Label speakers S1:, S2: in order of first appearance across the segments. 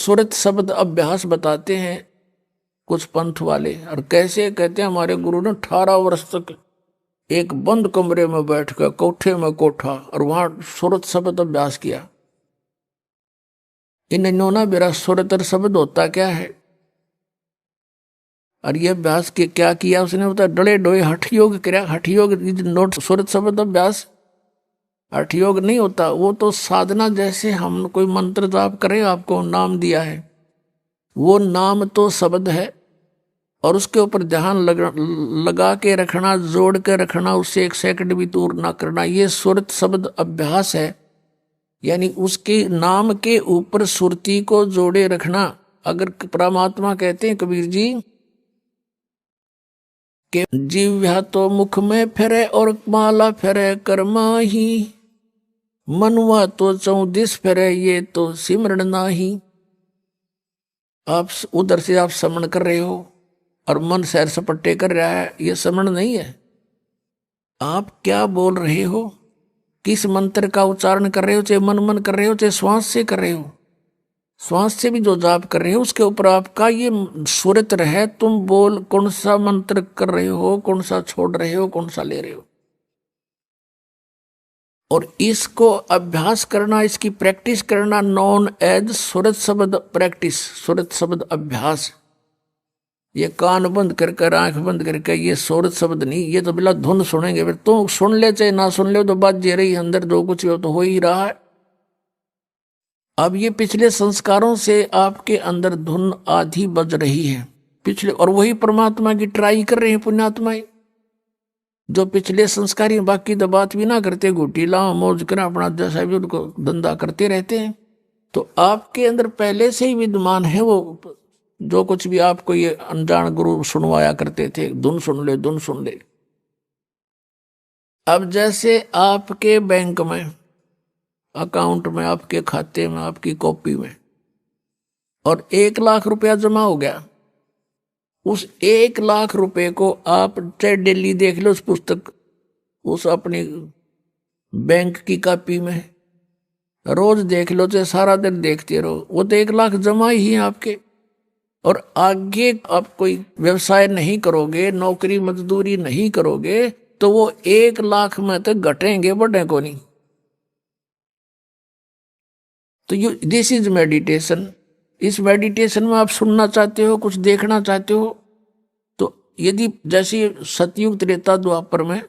S1: सुरत शब्द अभ्यास बताते हैं कुछ पंथ वाले। और कैसे कहते हैं, हमारे गुरु ने 18 वर्ष तक एक बंद कमरे में बैठ कर, कोठे में कोठा, और वहां सुरत शब्द अभ्यास किया। इन नोना बेरा सुरतर शब्द होता क्या है, और ये अभ्यास के क्या किया उसने, बता डले डोए हठ योग किया। हठ योग नोट सुरत शब्द अभ्यास हठ योग नहीं होता, वो तो साधना, जैसे हम कोई मंत्र जाप करें, आपको नाम दिया है, वो नाम तो शब्द है, और उसके ऊपर ध्यान लगा के रखना, जोड़ के रखना, उससे 1 सेकंड भी दूर ना करना, ये सुरत शब्द अभ्यास है। यानी उसके नाम के ऊपर सुरती को जोड़े रखना। अगर परमात्मा कहते हैं कबीर जी कि जीव्या तो मुख में फिरे और माला फिरे कर्मा ही, मनवा तो 34 फिरे ये तो सिमरण नाही। आप उधर से आप समण कर रहे हो और मन सैर सपट्टे कर रहा है, ये समण नहीं है। आप क्या बोल रहे हो, किस मंत्र का उच्चारण कर रहे हो, चाहे मन कर रहे हो, चाहे श्वास से कर रहे हो, श्वास से भी जो जाप कर रहे हो उसके ऊपर आपका ये सुरत रहे। तुम बोल कौन सा मंत्र कर रहे हो, कौन सा छोड़ रहे हो, कौन सा ले रहे हो, और इसको अभ्यास करना, इसकी प्रैक्टिस करना, नॉन एज सुरत शब्द प्रैक्टिस, सुरत शब्द अभ्यास। ये कान बंद करके, आंख बंद करके, ये सुरत शब्द नहीं, ये तो बिला धुन सुनेंगे। फिर तो सुन ले चाहे ना सुन ले, तो बात जे रही अंदर, जो कुछ हो तो हो ही रहा है। अब ये पिछले संस्कारों से आपके अंदर धुन आधी बज रही है पिछले, और वही परमात्मा की ट्राई कर रहे हैं पुण्यात्माएं, जो पिछले संस्कारी, बाकी तो बात भी ना करते, घुटी लाओ मौज कर अपना जैसा भी उनको धंधा करते रहते हैं। तो आपके अंदर पहले से ही विद्यमान है वो, जो कुछ भी आपको ये अनजान गुरु सुनवाया करते थे, धुन सुन ले, धुन सुन ले। अब जैसे आपके बैंक में, अकाउंट में, आपके खाते में, आपकी कॉपी में, और 1 लाख रुपया जमा हो गया, उस 1 लाख रुपए को आप चाहे डेली देख लो, उस पुस्तक, उस अपनी बैंक की कॉपी में, रोज देख लो, चाहे सारा दिन देखते रहो, वो तो 1 लाख जमा ही है आपके। और आगे आप कोई व्यवसाय नहीं करोगे, नौकरी मजदूरी नहीं करोगे, तो वो 1 लाख में तो घटेंगे, बढ़े को नहीं। तो यू दिस इज मेडिटेशन। इस मेडिटेशन में आप सुनना चाहते हो, कुछ देखना चाहते हो, तो यदि जैसे सतयुग त्रेता द्वापर में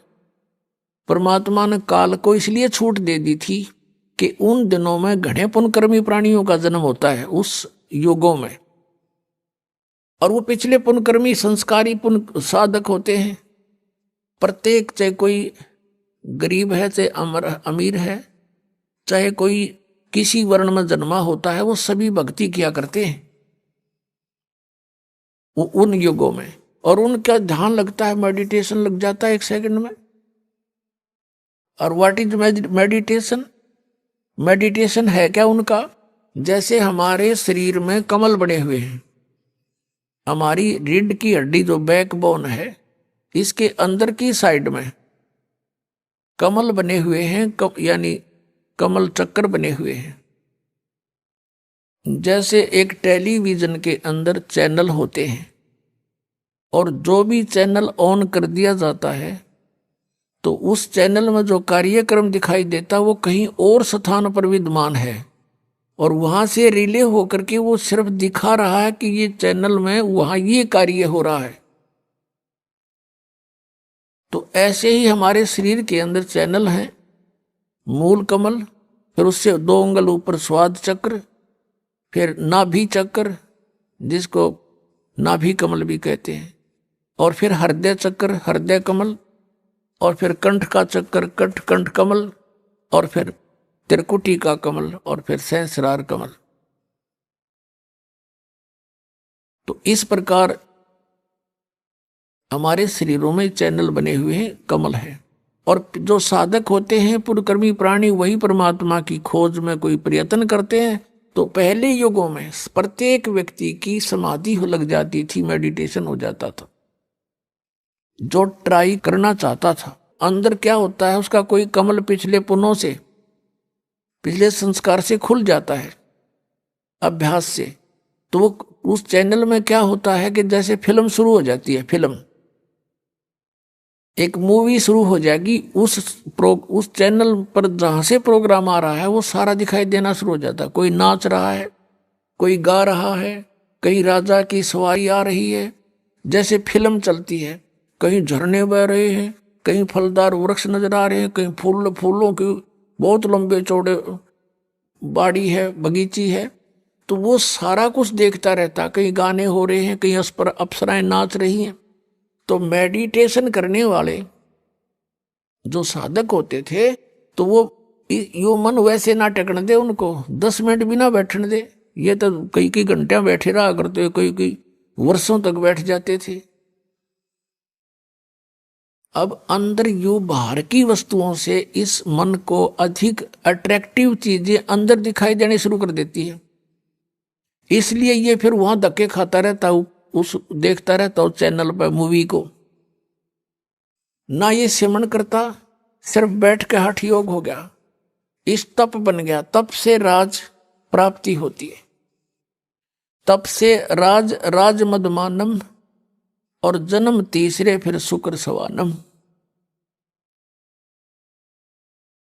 S1: परमात्मा ने काल को इसलिए छूट दे दी थी कि उन दिनों में घने पुण्यकर्मी प्राणियों का जन्म होता है उस युगों में, और वो पिछले पुण्यकर्मी संस्कारी पुण्य साधक होते हैं। प्रत्येक, चाहे कोई गरीब है, चाहे अमीर है, चाहे कोई किसी वर्ण में जन्मा होता है, वो सभी भक्ति किया करते हैं वो उन युगों में, और उनका ध्यान लगता है, मेडिटेशन लग जाता है 1 सेकंड में। और व्हाट इज मेडिटेशन? मेडिटेशन है क्या उनका? जैसे हमारे शरीर में कमल बने हुए हैं, हमारी रीढ़ की हड्डी जो बैकबोन है, इसके अंदर की साइड में कमल बने हुए हैं, यानी कमल चक्कर बने हुए हैं। जैसे एक टेलीविजन के अंदर चैनल होते हैं, और जो भी चैनल ऑन कर दिया जाता है तो उस चैनल में जो कार्यक्रम दिखाई देता वो कहीं और स्थान पर विद्यमान है, और वहां से रिले होकर के वो सिर्फ दिखा रहा है कि ये चैनल में वहां ये कार्य हो रहा है। तो ऐसे ही हमारे शरीर के अंदर चैनल है, मूल कमल, फिर उससे 2 अंगुल ऊपर स्वाद चक्र, फिर नाभि चक्र जिसको नाभि कमल भी कहते हैं, और फिर हृदय चक्र, हृदय कमल, और फिर कंठ का चक्र, कंठ कमल, और फिर त्रिकुटी का कमल, और फिर सहस्रार कमल। तो इस प्रकार हमारे शरीरों में चैनल बने हुए हैं, कमल है। और जो साधक होते हैं पुण्यकर्मी प्राणी, वही परमात्मा की खोज में कोई प्रयत्न करते हैं। तो पहले युगों में प्रत्येक व्यक्ति की समाधि लग जाती थी, मेडिटेशन हो जाता था। जो ट्राई करना चाहता था, अंदर क्या होता है, उसका कोई कमल पिछले पुण्यों से, पिछले संस्कार से खुल जाता है अभ्यास से, तो वो उस चैनल में क्या होता है कि जैसे फिल्म शुरू हो जाती है, फिल्म एक मूवी शुरू हो जाएगी, उस चैनल पर जहां से प्रोग्राम आ रहा है वो सारा दिखाई देना शुरू हो जाता है। कोई नाच रहा है, कोई गा रहा है, कहीं राजा की सवारी आ रही है, जैसे फिल्म चलती है। कहीं झरने बह रहे हैं, कहीं फलदार वृक्ष नजर आ रहे हैं, कहीं फूलों की बहुत लंबे चौड़े बाड़ी है, बगीची है। तो वो सारा कुछ देखता रहता, कहीं गाने हो रहे हैं, कहीं अप्सराएं नाच रही हैं। तो मेडिटेशन करने वाले जो साधक होते थे, तो वो यो मन वैसे ना टेकने दे उनको, 10 मिनट भी ना बैठने दे। ये तो कई कई घंटे बैठे रहा करते, कई कई वर्षों तक बैठ जाते थे। अब अंदर यू बाहर की वस्तुओं से इस मन को अधिक अट्रैक्टिव चीजें अंदर दिखाई देनी शुरू कर देती है। इसलिए ये फिर वहां धक्के खाता रहता, उस देखता रहता उस चैनल पर मूवी को। ना ये सिमरण करता, सिर्फ बैठ के हठ योग हो गया, इस तप बन गया। तप से राज प्राप्ति होती है, तप से राज मदमानम, और जन्म तीसरे फिर शुक्र सवानम।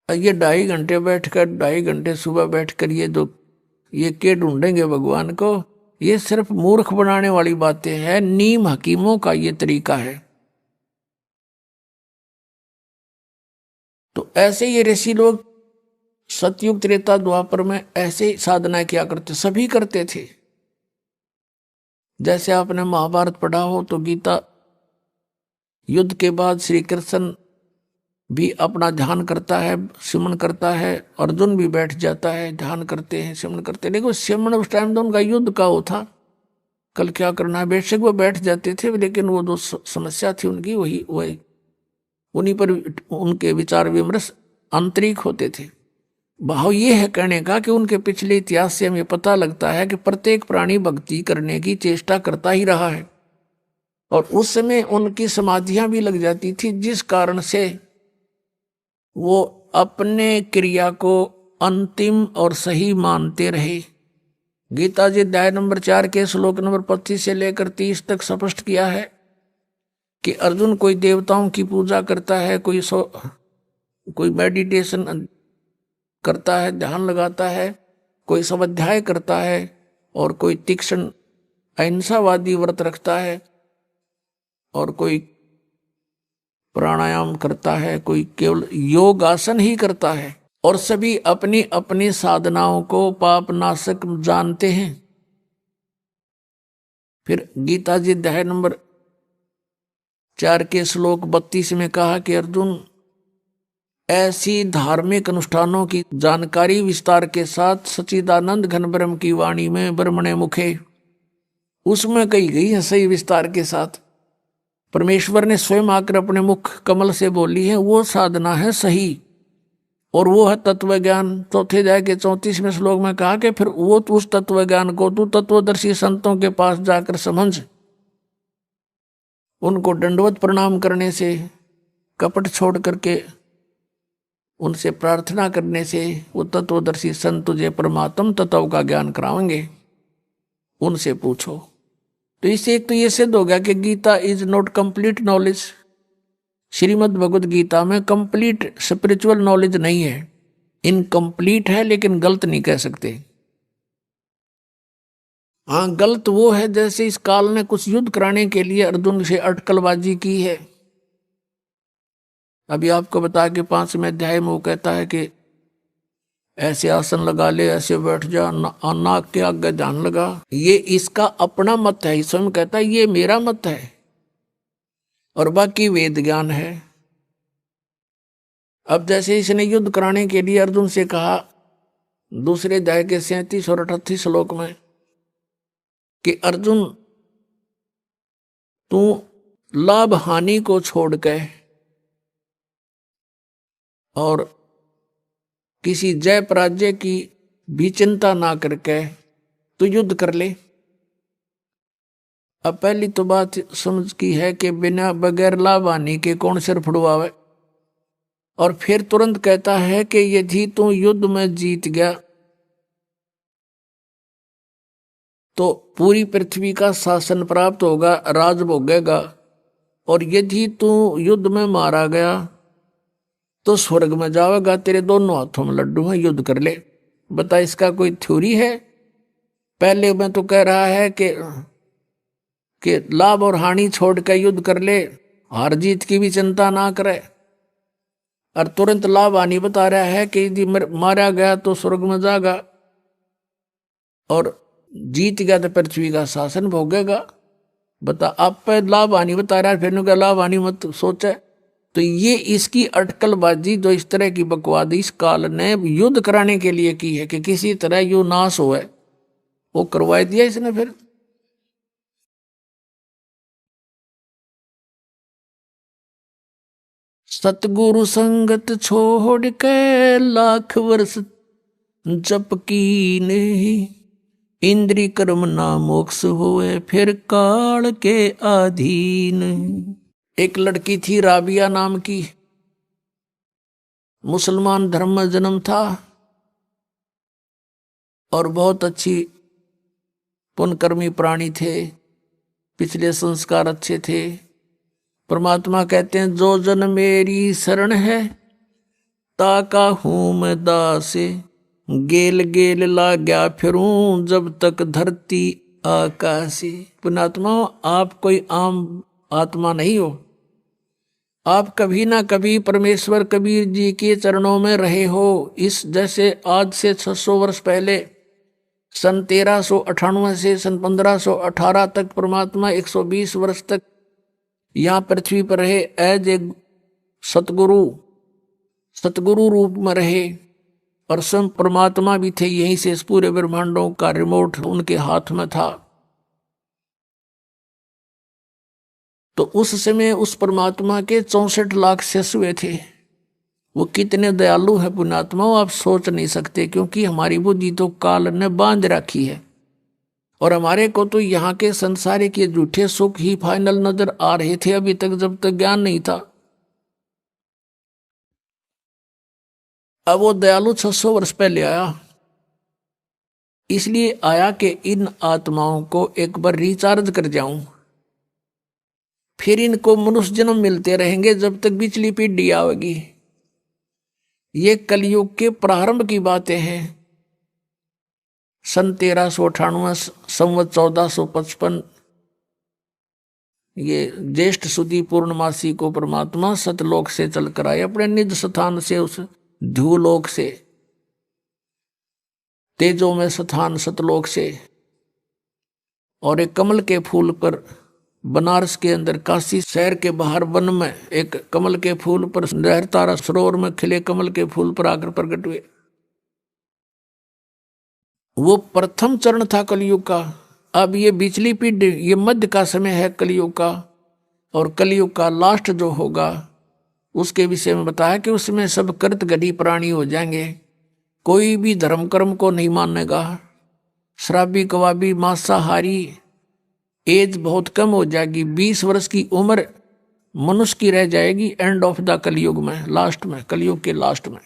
S1: ये 2.5 घंटे बैठकर, 2.5 घंटे सुबह बैठकर ये के ढूंढेंगे भगवान को, ये सिर्फ मूर्ख बनाने वाली बातें हैं। नीम हकीमों का ये तरीका है। तो ऐसे ये ऋषि लोग सतयुग त्रेता द्वापर में ऐसे साधना किया करते, सभी करते थे। जैसे आपने महाभारत पढ़ा हो तो गीता युद्ध के बाद श्री कृष्ण भी अपना ध्यान करता है, सिमरण करता है, अर्जुन भी बैठ जाता है, ध्यान करते हैं, सिमरण करते हैं। लेकिन सिमरण उस टाइम तो उनका युद्ध का वो था, कल क्या करना है। बेशक वो बैठ जाते थे, लेकिन वो जो समस्या थी उनकी वही उन्हीं पर उनके विचार विमर्श आंतरिक होते थे। भाव ये है कहने का कि उनके पिछले इतिहास से हमें पता लगता है कि प्रत्येक प्राणी भक्ति करने की चेष्टा करता ही रहा है, और उस समय उनकी समाधियां भी लग जाती थी, जिस कारण से वो अपने क्रिया को अंतिम और सही मानते रहे। गीता जी अध्याय नंबर 4 के श्लोक नंबर 25 से लेकर 30 तक स्पष्ट किया है कि अर्जुन कोई देवताओं की पूजा करता है, कोई मेडिटेशन करता है, ध्यान लगाता है, कोई स्वाध्याय करता है, और कोई तीक्ष्ण अहिंसावादी व्रत रखता है, और कोई प्राणायाम करता है, कोई केवल योग आसन ही करता है। और सभी अपनी अपनी साधनाओं को पाप नाशक जानते हैं। फिर गीता जी अध्याय नंबर 4 के श्लोक 32 में कहा कि अर्जुन, ऐसी धार्मिक अनुष्ठानों की जानकारी विस्तार के साथ सच्चिदानंद घन ब्रह्म की वाणी में ब्रह्मणे मुखे, उसमें कही गई है सही विस्तार के साथ। परमेश्वर ने स्वयं आकर अपने मुख कमल से बोली है, वो साधना है सही, और वो है तत्व ज्ञान। चौथे अध्याय के 34वें श्लोक में कहा कि फिर वो उस तत्व ज्ञान को तू तत्वदर्शी संतों के पास जाकर समझ, उनको दंडवत प्रणाम करने से, कपट छोड़ करके उनसे प्रार्थना करने से वो तत्वदर्शी संत तुझे परमात्म तत्व का ज्ञान कराएंगे, उनसे पूछो। तो इससे एक तो ये सिद्ध हो गया कि Gita is not complete knowledge. Shrimad Bhagavad Gita में कंप्लीट स्पिरिचुअल नॉलेज नहीं है, इनकम्प्लीट है, लेकिन गलत नहीं कह सकते। हाँ, गलत वो है जैसे इस काल ने कुछ युद्ध कराने के लिए अर्जुन से अटकलबाजी की है। अभी आपको बता के 5वें अध्याय में वो कहता है कि ऐसे आसन लगा ले, ऐसे बैठ जा, नाक के आगे ध्यान लगा। ये इसका अपना मत है, स्वयं कहता है ये मेरा मत है, और बाकी वेद ज्ञान है। अब जैसे इसने युद्ध कराने के लिए अर्जुन से कहा दूसरे अध्याय के 37 और 38 श्लोक में कि अर्जुन, तू लाभ हानि को छोड़ के और किसी जय पराजय की भी चिंता ना करके तू युद्ध कर ले। अब पहली तो बात समझ की है कि बिना बगैर लाभ हानि के कौन सिर फुड़वावे। और फिर तुरंत कहता है कि यदि तू युद्ध में जीत गया तो पूरी पृथ्वी का शासन प्राप्त होगा, राज भोगेगा। और यदि तू युद्ध में मारा गया तो स्वर्ग में जाएगा, तेरे दोनों हाथों में लड्डू हैं, युद्ध कर ले। बता, इसका कोई थ्योरी है? पहले मैं तो कह रहा है कि लाभ और हानि छोड़ कर युद्ध कर ले, हार जीत की भी चिंता ना करे। और तुरंत लाभ हानि बता रहा है कि यदि मारा गया तो स्वर्ग में जाएगा और जीत गया तो पृथ्वी का शासन भोगेगा। बता, आप पे लाभ हानि बता रहा है, फिर क्या लाभ हानि मत सोचे। तो ये इसकी अटकलबाजी जो इस तरह की बकवाद इस काल ने युद्ध कराने के लिए की है कि किसी तरह यो नाश हो, वो करवा दिया इसने। फिर सतगुरु संगत छोड़ के लाख वर्ष जप कीने, इंद्री कर्म ना मोक्ष होए फिर काल के अधीन। एक लड़की थी राबिया नाम की, मुसलमान धर्म में जन्म था और बहुत अच्छी पुण्यकर्मी प्राणी थे, पिछले संस्कार अच्छे थे। परमात्मा कहते हैं, जो जन मेरी शरण है ताका हूं मैं दासे, गेल गेल ला गया फिरूं जब तक धरती आकाशी। पुण्यात्मा, आप कोई आम आत्मा नहीं हो, आप कभी ना कभी परमेश्वर कबीर जी के चरणों में रहे हो। इस जैसे आज से 600 वर्ष पहले सन 1398 से सन 1518 तक परमात्मा 120 वर्ष तक यहाँ पृथ्वी पर रहे, एज ए सतगुरु रूप में रहे। और स्वयं परमात्मा भी थे, यहीं से इस पूरे ब्रह्मांडों का रिमोट उनके हाथ में था। तो उस समय उस परमात्मा के 64 लाख शिष्य हुए थे। वो कितने दयालु है पुण्यात्मा, आप सोच नहीं सकते, क्योंकि हमारी बुद्धि तो काल ने बांध रखी है और हमारे को तो यहाँ के संसार के झूठे सुख ही फाइनल नजर आ रहे थे अभी तक, जब तक ज्ञान नहीं था। अब वो दयालु 600 वर्ष पहले आया, इसलिए आया कि इन आत्माओं को एक बार रिचार्ज कर जाऊं, फिर इनको मनुष्य जन्म मिलते रहेंगे जब तक पिछली पीढ़ी आएगी। ये कलयुग के प्रारंभ की बातें हैं। सन 1398 संवत 1455 ये ज्येष्ठ सुदी पूर्णमासी को परमात्मा सतलोक से चलकर आए, अपने निज स्थान से, उस ध्रुवलोक से, तेजो में स्थान सतलोक से। और एक कमल के फूल पर बनारस के अंदर काशी शहर के बाहर वन में एक कमल के फूल पर लहरता सरोवर में खिले कमल के फूल पर आकर प्रकट हुए। वो प्रथम चरण था कलयुग का। अब ये बिचली पीढ़ी, ये मध्य का समय है कलयुग का, और कलयुग का लास्ट जो होगा उसके विषय में बताया कि उसमें सब कृत गढ़ी प्राणी हो जाएंगे, कोई भी धर्म कर्म को नहीं मानेगा, शराबी कबाबी मांसाहारी, एज बहुत कम हो जाएगी, 20 वर्ष की उम्र मनुष्य की रह जाएगी एंड ऑफ द कलयुग में, लास्ट में, कलयुग के लास्ट में।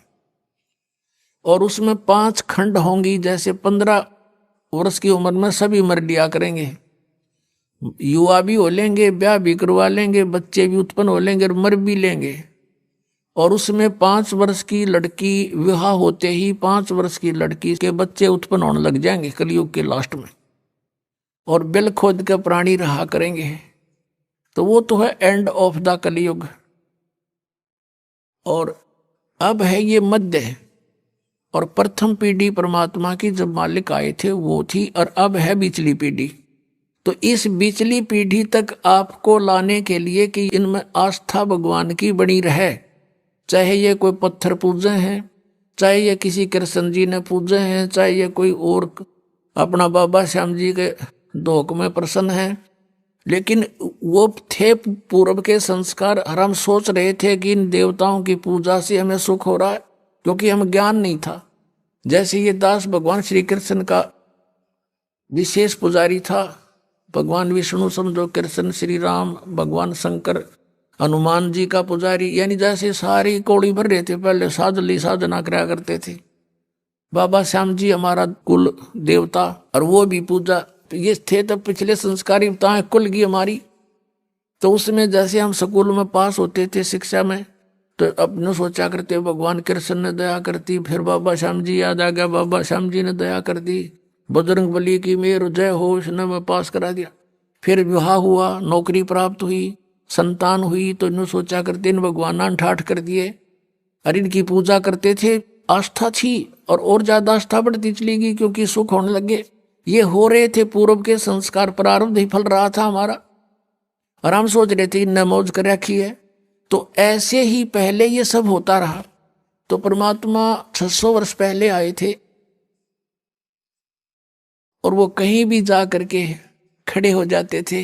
S1: और उसमें 5 खंड होंगी, जैसे 15 वर्ष की उम्र में सभी मर लिया करेंगे, युवा भी हो लेंगे, ब्याह भी करवा लेंगे, बच्चे भी उत्पन्न हो लेंगे और मर भी लेंगे। और उसमें 5 वर्ष की लड़की विवाह होते ही 5 वर्ष की लड़की के बच्चे उत्पन्न होने लग जाएंगे कलयुग के लास्ट में, और बिल खोद के प्राणी रहा करेंगे। तो वो तो है एंड ऑफ द कलयुग। और अब है ये मध्य, और प्रथम पीढ़ी परमात्मा की जब मालिक आए थे वो थी, और अब है बिचली पीढ़ी। तो इस बिचली पीढ़ी तक आपको लाने के लिए कि इनमें आस्था भगवान की बनी रहे, चाहे ये कोई पत्थर पूजे हैं, चाहे ये किसी कृष्ण जी ने पूजे हैं, चाहे ये कोई और अपना बाबा श्याम जी के धोख में प्रसन्न है, लेकिन वो थे पूर्व के संस्कार। और हम सोच रहे थे कि इन देवताओं की पूजा से हमें सुख हो रहा है, क्योंकि हम ज्ञान नहीं था। जैसे ये दास भगवान श्री कृष्ण का विशेष पुजारी था, भगवान विष्णु समझो, कृष्ण, श्री राम, भगवान शंकर, हनुमान जी का पुजारी, यानी जैसे सारी कौड़ी भर रहे थे, पहले साधली साधना करा करते थे। बाबा श्याम जी हमारा कुल देवता, और वो भी पूजा ये थे तब पिछले संस्कारी बताएं कुल की हमारी। तो उसमें जैसे हम स्कूल में पास होते थे शिक्षा में, तो अपने सोचा करते भगवान कृष्ण ने दया करती, फिर बाबा श्याम जी याद आ गया, बाबा श्याम जी ने दया कर दी, बजरंग बली की मेर जय हो, उसने मैं पास करा दिया। फिर विवाह हुआ, नौकरी प्राप्त हुई, संतान हुई, तो इन्होंने सोचा करते इन भगवान ने ठाठ कर दिए और इनकी पूजा करते थे। आस्था थी और ज्यादा आस्था बढ़ती चली गई क्योंकि सुख होने लगे। ये हो रहे थे पूर्व के संस्कार, प्रारब्ध ही फल रहा था हमारा, और हम सोच रहे थे इनने मौज कर रखी है। तो ऐसे ही पहले ये सब होता रहा। तो परमात्मा 600 वर्ष पहले आए थे और वो कहीं भी जा करके खड़े हो जाते थे,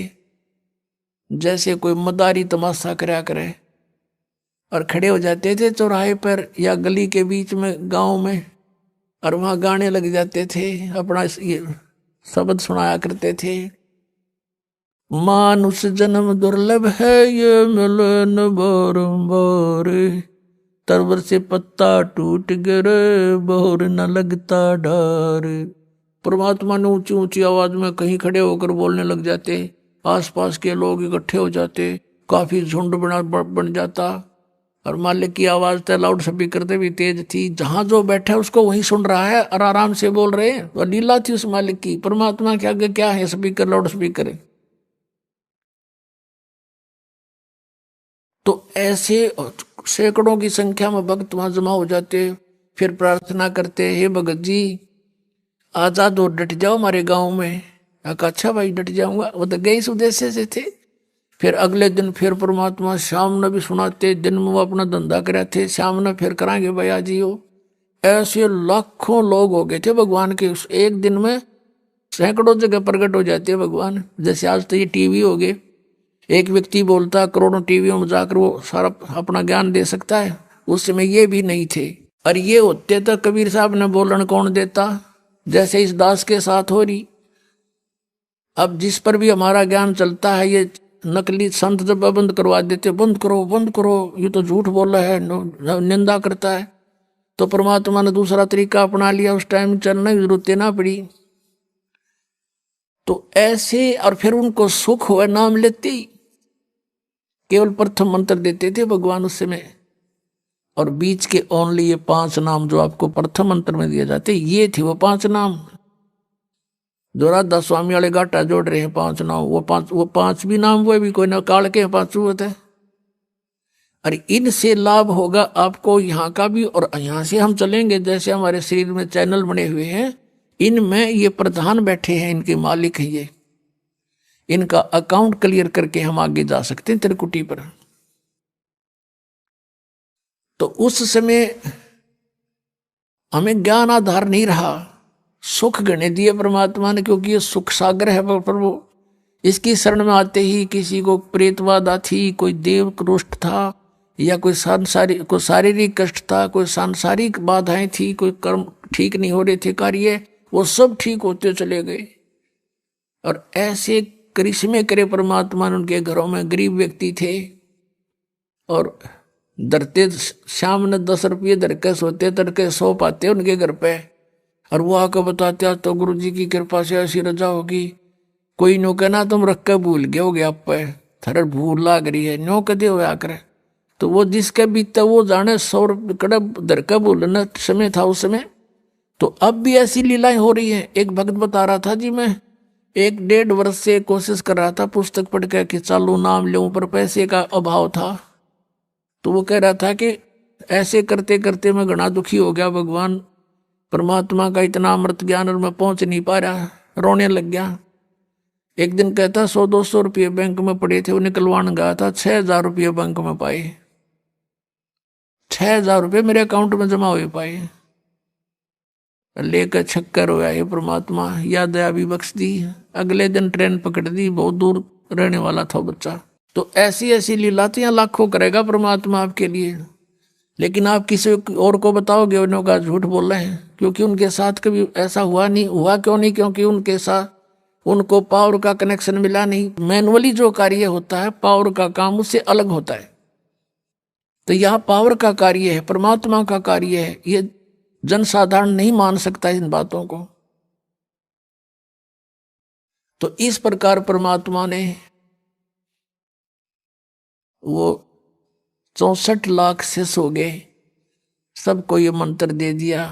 S1: जैसे कोई मदारी तमाशा करा करे, और खड़े हो जाते थे चौराहे पर या गली के बीच में गांव में, और वहां गाने लग जाते थे, अपना ये शब्द सुनाया करते थे। मानुष जन्म दुर्लभ है, ये मिले न बारंबार, तरवर से पत्ता टूट गिरे, बहुर न लगता डार। परमात्मा ने ऊंची ऊंची आवाज में कहीं खड़े होकर बोलने लग जाते, आसपास के लोग इकट्ठे हो जाते, काफी झुंड बन जाता, और मालिक की आवाज तो लाउड स्पीकर से भी तेज थी, जहां जो बैठा उसको वही सुन रहा है और आराम से बोल रहे हैं। और लीला थी उस मालिक की, परमात्मा के आगे क्या है स्पीकर, लाउड स्पीकर है। तो ऐसे सैकड़ों की संख्या में भक्त वहां जमा हो जाते, फिर प्रार्थना करते, हे भगत जी आजाद और डट जाओ हमारे गांव में। अच्छा भाई डट जाऊंगा, वो तो गए इस उद्देश्य से थे। फिर अगले दिन फिर परमात्मा शाम ने भी सुनाते, दिन में वो अपना धंधा करे थे, शाम ने फिर कराएंगे भैया जी हो। ऐसे लाखों लोग हो गए थे भगवान के, उस एक दिन में सैकड़ों जगह प्रकट हो जाते हैं भगवान। जैसे आज तो ये टीवी हो गए, एक व्यक्ति बोलता करोड़ों टीवियों में जाकर वो सारा अपना ज्ञान दे सकता है। उस समय ये भी नहीं थे, और ये होते तो कबीर साहब ने बोलन कौन देता, जैसे इस दास के साथ हो रही। अब जिस पर भी हमारा ज्ञान चलता है, ये नकली संत जब बंद करवा देते, बंद करो बंद करो, ये तो झूठ बोल रहा है, निंदा करता है। तो परमात्मा ने दूसरा तरीका अपना लिया, उस टाइम चलने की जरूरत ना पड़ी। तो ऐसे, और फिर उनको सुख हुआ नाम लेते ही, केवल प्रथम मंत्र देते थे भगवान उस समय, और बीच के ओनली ये 5 नाम जो आपको प्रथम मंत्र में दिए जाते, ये थे वो 5 नाम जो राधा स्वामी वाले गाटा जोड़ रहे हैं। 5 नाम, वो पांच भी नाम वो भी कोई ना काल के 5 होते हैं। और इनसे लाभ होगा आपको यहाँ का भी, और यहाँ से हम चलेंगे जैसे हमारे शरीर में चैनल बने हुए हैं, इनमें ये प्रधान बैठे हैं, इनके मालिक हैं ये, इनका अकाउंट क्लियर करके हम आगे जा सकते हैं त्रिकुटी पर। तो उस समय हमें ज्ञान आधार नहीं रहा, सुख गणे दिए परमात्मा ने, क्योंकि ये सुख सागर है प्रभु। इसकी शरण में आते ही किसी को प्रेतवादा थी, कोई देव क्रोष्ठ था, या कोई शारीरिक कष्ट था, कोई सांसारिक बाधाएं थी, कोई कर्म ठीक नहीं हो रहे थे कार्य, वो सब ठीक होते चले गए। और ऐसे करिश्मे करे परमात्मा ने। उनके घरों में गरीब व्यक्ति थे और धरते शाम ने 10 रुपये धर के सोते, तड़के 100 पाते उनके घर पे, और वो आकर बताते तो गुरु जी की कृपा से ऐसी रजा होगी। कोई नो कहना तुम रख के भूल गए हो गया, आप पे थर भूल लाग रही है, नो कदे हो आकर। तो वो जिसके बीता वो जाने, 100 रुपये कड़ब धर के भूलना समय था उस समय। तो अब भी ऐसी लीलाएं हो रही है। एक भक्त बता रहा था जी, मैं 1-1.5 वर्ष से कोशिश कर रहा था पुस्तक पढ़ के कि चालू नाम लूं, पर पैसे का अभाव था। तो वो कह रहा था कि ऐसे करते करते मैं घना दुखी हो गया, भगवान परमात्मा का इतना अमृत ज्ञान और मैं पहुंच नहीं पा रहा, रोने लग गया। एक दिन कहता 100-200 रुपये बैंक में पड़े थे, वो निकलवाने गया था, 6,000 रुपये बैंक में पाए, 6,000 रुपये मेरे अकाउंट में जमा हुए पाए। लेकर छक्कर हो ये परमात्मा, या दया भी बख्श दी। अगले दिन ट्रेन पकड़ दी, बहुत दूर रहने वाला था बच्चा। तो ऐसी ऐसी लीलातियां लाखों करेगा परमात्मा आपके लिए, लेकिन आप किसी और को बताओगे उन्होंने कहा झूठ बोल रहे हैं, क्योंकि उनके साथ कभी ऐसा हुआ नहीं। हुआ क्यों नहीं? क्योंकि उनके साथ उनको पावर का कनेक्शन मिला नहीं। मैनुअली जो कार्य होता है, पावर का काम उससे अलग होता है। तो यह पावर का कार्य है, परमात्मा का कार्य है, ये जनसाधारण नहीं मान सकता इन बातों को। तो इस प्रकार परमात्मा ने वो 64 लाख शिष्य हो गए, सबको ये मंत्र दे दिया।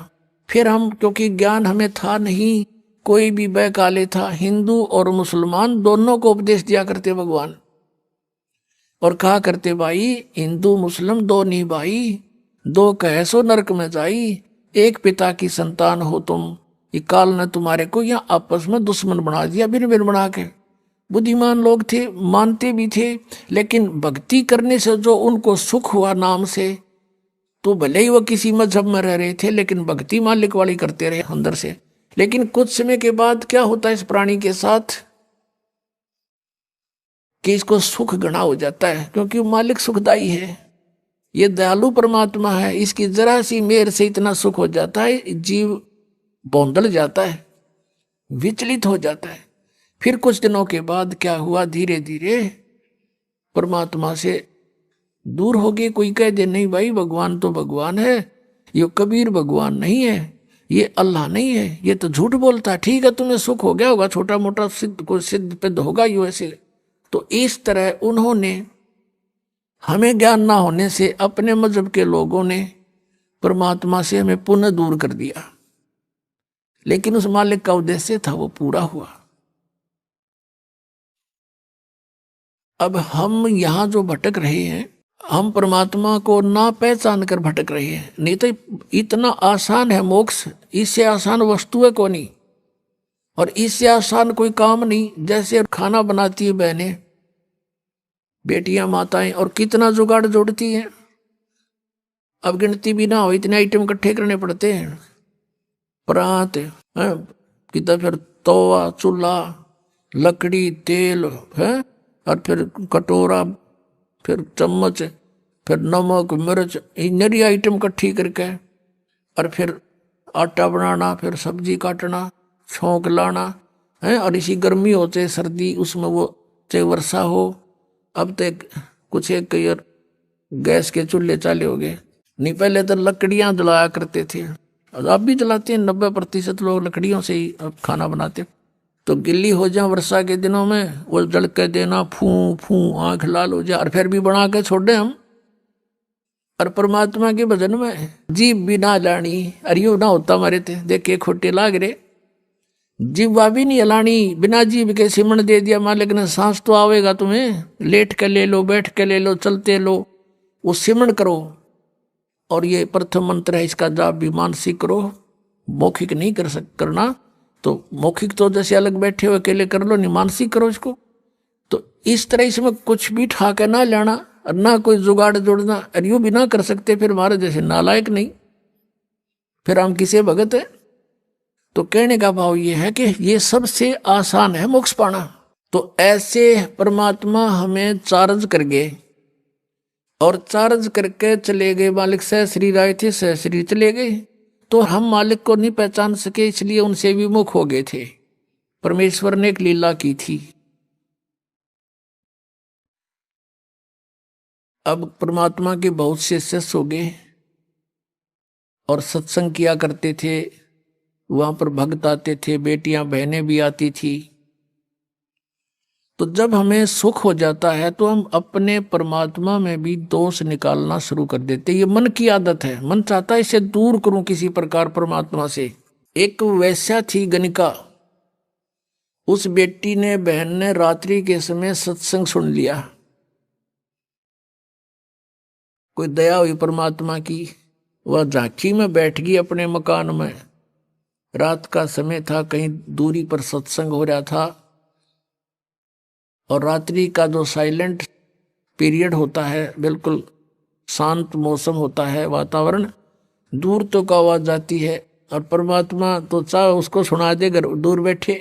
S1: फिर हम, क्योंकि ज्ञान हमें था नहीं, कोई भी बैकाले था, हिंदू और मुसलमान दोनों को उपदेश दिया करते भगवान, और कहा करते भाई हिंदू मुस्लिम दो नहीं भाई, दो कहे सो नरक में जाई, एक पिता की संतान हो तुम, ये काल ने तुम्हारे को यहाँ आपस में दुश्मन बना दिया, बिन बिन बना के। बुद्धिमान लोग थे, मानते भी थे, लेकिन भक्ति करने से जो उनको सुख हुआ नाम से, तो भले ही वो किसी मजहब में रह रहे थे, लेकिन भक्ति मालिक वाली करते रहे अंदर से। लेकिन कुछ समय के बाद क्या होता है इस प्राणी के साथ कि इसको सुख घना हो जाता है, क्योंकि वो मालिक सुखदाई है, ये दयालु परमात्मा है, इसकी जरा सी मेहर से इतना सुख हो जाता है, जीव बौंदल जाता है, विचलित हो जाता है। फिर कुछ दिनों के बाद क्या हुआ, धीरे धीरे परमात्मा से दूर हो गए। कोई कह दे नहीं भाई भगवान तो भगवान है, ये कबीर भगवान नहीं है, ये अल्लाह नहीं है, ये तो झूठ बोलता है। ठीक है तुम्हें सुख हो गया होगा, छोटा मोटा सिद्ध को सिद्ध पिद्ध होगा यू ऐसे। तो इस तरह उन्होंने, हमें ज्ञान ना होने से अपने मजहब के लोगों ने परमात्मा से हमें पुनः दूर कर दिया, लेकिन उस मालिक का उद्देश्य था वो पूरा हुआ। अब हम यहां जो भटक रहे हैं, हम परमात्मा को ना पहचान कर भटक रहे हैं। नहीं तो इतना आसान है मोक्ष, इससे आसान वस्तु है कोई नहीं, और इससे आसान कोई काम नहीं। जैसे खाना बनाती है बहनें, बेटियां, माताएं, और कितना जुगाड़ जोड़ती हैं, अब गिनती भी ना हो, इतने आइटम इकट्ठे करने पड़ते हैं। परात है, कितना फिर तवा, चूल्हा, लकड़ी, तेल है, और फिर कटोरा, फिर चम्मच, फिर नमक, मिर्च, नरी आइटम इकट्ठी करके, और फिर आटा बनाना, फिर सब्जी काटना, छौंक लाना है। और इसी गर्मी हो चाहे सर्दी, उसमें वो चाहे वर्षा हो। अब तो कुछ एक यार गैस के चूल्हे चाले हो गए, नहीं पहले तो लकड़ियां जलाया करते थे, और अब भी जलाते हैं। 90% लोग लकड़ियों से ही अब खाना बनाते। तो गिल्ली हो जाए वर्षा के दिनों में, वो जल के देना, फू फू आंख लाल हो जाए, और फिर भी बना के छोड़ दे हम। और परमात्मा के भजन में जीव बिना लानी, अरियो ना होता हमारे थे, देखे खोटे लाग रहे, जीवा भी नहीं हलानी, बिना जीव के सिमण दे दिया मालिक ने। सांस तो आवेगा तुम्हें, लेट के ले लो, बैठ के ले लो, चलते लो, वो सिमण करो। और ये प्रथम मंत्र है, इसका जाप भी मानसिक करो, मौखिक नहीं करना। तो मौखिक तो जैसे अलग बैठे हुए अकेले कर लो, नहीं मानसिक करो इसको। तो इस तरह इसमें कुछ भी ठाके ना लेना, और ना कोई जुगाड़ जोड़ना, और यूं भी ना कर सकते फिर हमारे जैसे नालायक नहीं, फिर हम किसे भगत है। तो कहने का भाव ये है कि ये सबसे आसान है मोक्ष पाना। तो ऐसे परमात्मा हमें चार्ज कर गए, और चार्ज करके चले गए। मालिक सह शरीर आए थे, सह शरीर चले गए। तो हम मालिक को नहीं पहचान सके, इसलिए उनसे विमुख हो गए थे। परमेश्वर ने एक लीला की थी। अब परमात्मा के बहुत से शिष्य हो गए, और सत्संग किया करते थे, वहां पर भक्त आते थे, बेटियां बहनें भी आती थी। तो जब हमें सुख हो जाता है तो हम अपने परमात्मा में भी दोष निकालना शुरू कर देते। ये मन की आदत है, मन चाहता है इसे दूर करूं किसी प्रकार परमात्मा से। एक वैश्या थी गणिका, उस बेटी ने, बहन ने रात्रि के समय सत्संग सुन लिया। कोई दया हुई परमात्मा की, वह झांकी में बैठ गई अपने मकान में। रात का समय था, कहीं दूरी पर सत्संग हो रहा था, और रात्रि का जो साइलेंट पीरियड होता है, बिल्कुल शांत मौसम होता है, वातावरण, दूर तो का आवाज जाती है, और परमात्मा तो चाहे उसको सुना दे अगर दूर बैठे।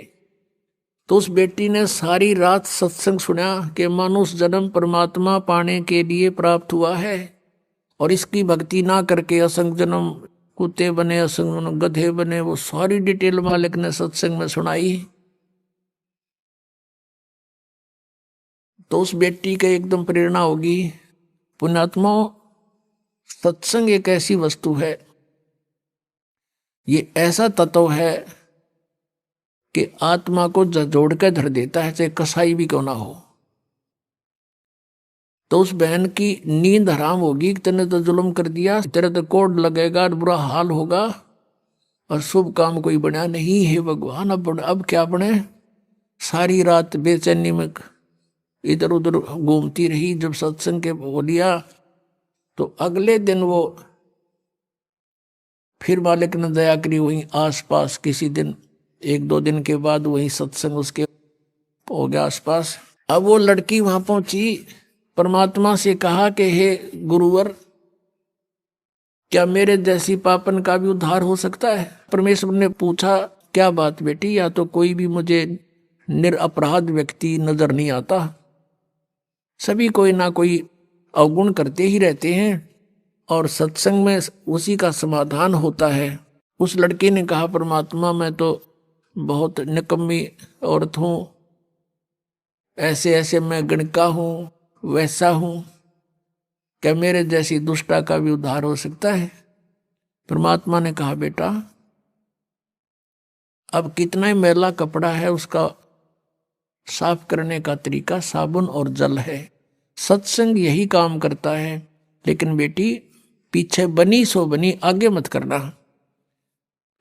S1: तो उस बेटी ने सारी रात सत्संग सुना कि मनुष्य जन्म परमात्मा पाने के लिए प्राप्त हुआ है, और इसकी भक्ति ना करके असंग जन्म कुत्ते बने, असंग गधे बने। वो सारी डिटेल मालिक ने सत्संग में सुनाई। तो उस बेटी का एकदम प्रेरणा होगी, पुण्यात्मा, सत्संग एक ऐसी वस्तु है, ये ऐसा तत्व है कि आत्मा को जोड़ के धर देता है, चाहे कसाई भी क्यों ना हो। तो उस बहन की नींद हराम होगी, तेने तो जुल्म कर दिया, तेरे तो कोड लगेगा, बुरा हाल होगा, और शुभ काम कोई बना नहीं है भगवान। अब क्या बने। सारी रात बेचैनी में इधर उधर घूमती रही। जब सत्संग के बोलिया तो अगले दिन वो फिर मालिक ने दया करी, वहीं आसपास किसी दिन 1-2 दिन के बाद वहीं सत्संग उसके हो गया आसपास। अब वो लड़की वहां पहुंची, परमात्मा से कहा कि हे गुरुवर, क्या मेरे जैसी पापन का भी उद्धार हो सकता है। परमेश्वर ने पूछा, क्या बात बेटी, या तो कोई भी मुझे निरपराध व्यक्ति नजर नहीं आता, सभी कोई ना कोई अवगुण करते ही रहते हैं, और सत्संग में उसी का समाधान होता है। उस लड़के ने कहा, परमात्मा मैं तो बहुत निकम्मी औरत हूं, ऐसे ऐसे मैं गणका हूं, वैसा हूं, क्या मेरे जैसी दुष्टा का भी उद्धार हो सकता है। परमात्मा ने कहा, बेटा अब कितना ही मैला कपड़ा है उसका साफ करने का तरीका साबुन और जल है। सत्संग यही काम करता है। लेकिन बेटी पीछे बनी सो बनी, आगे मत करना।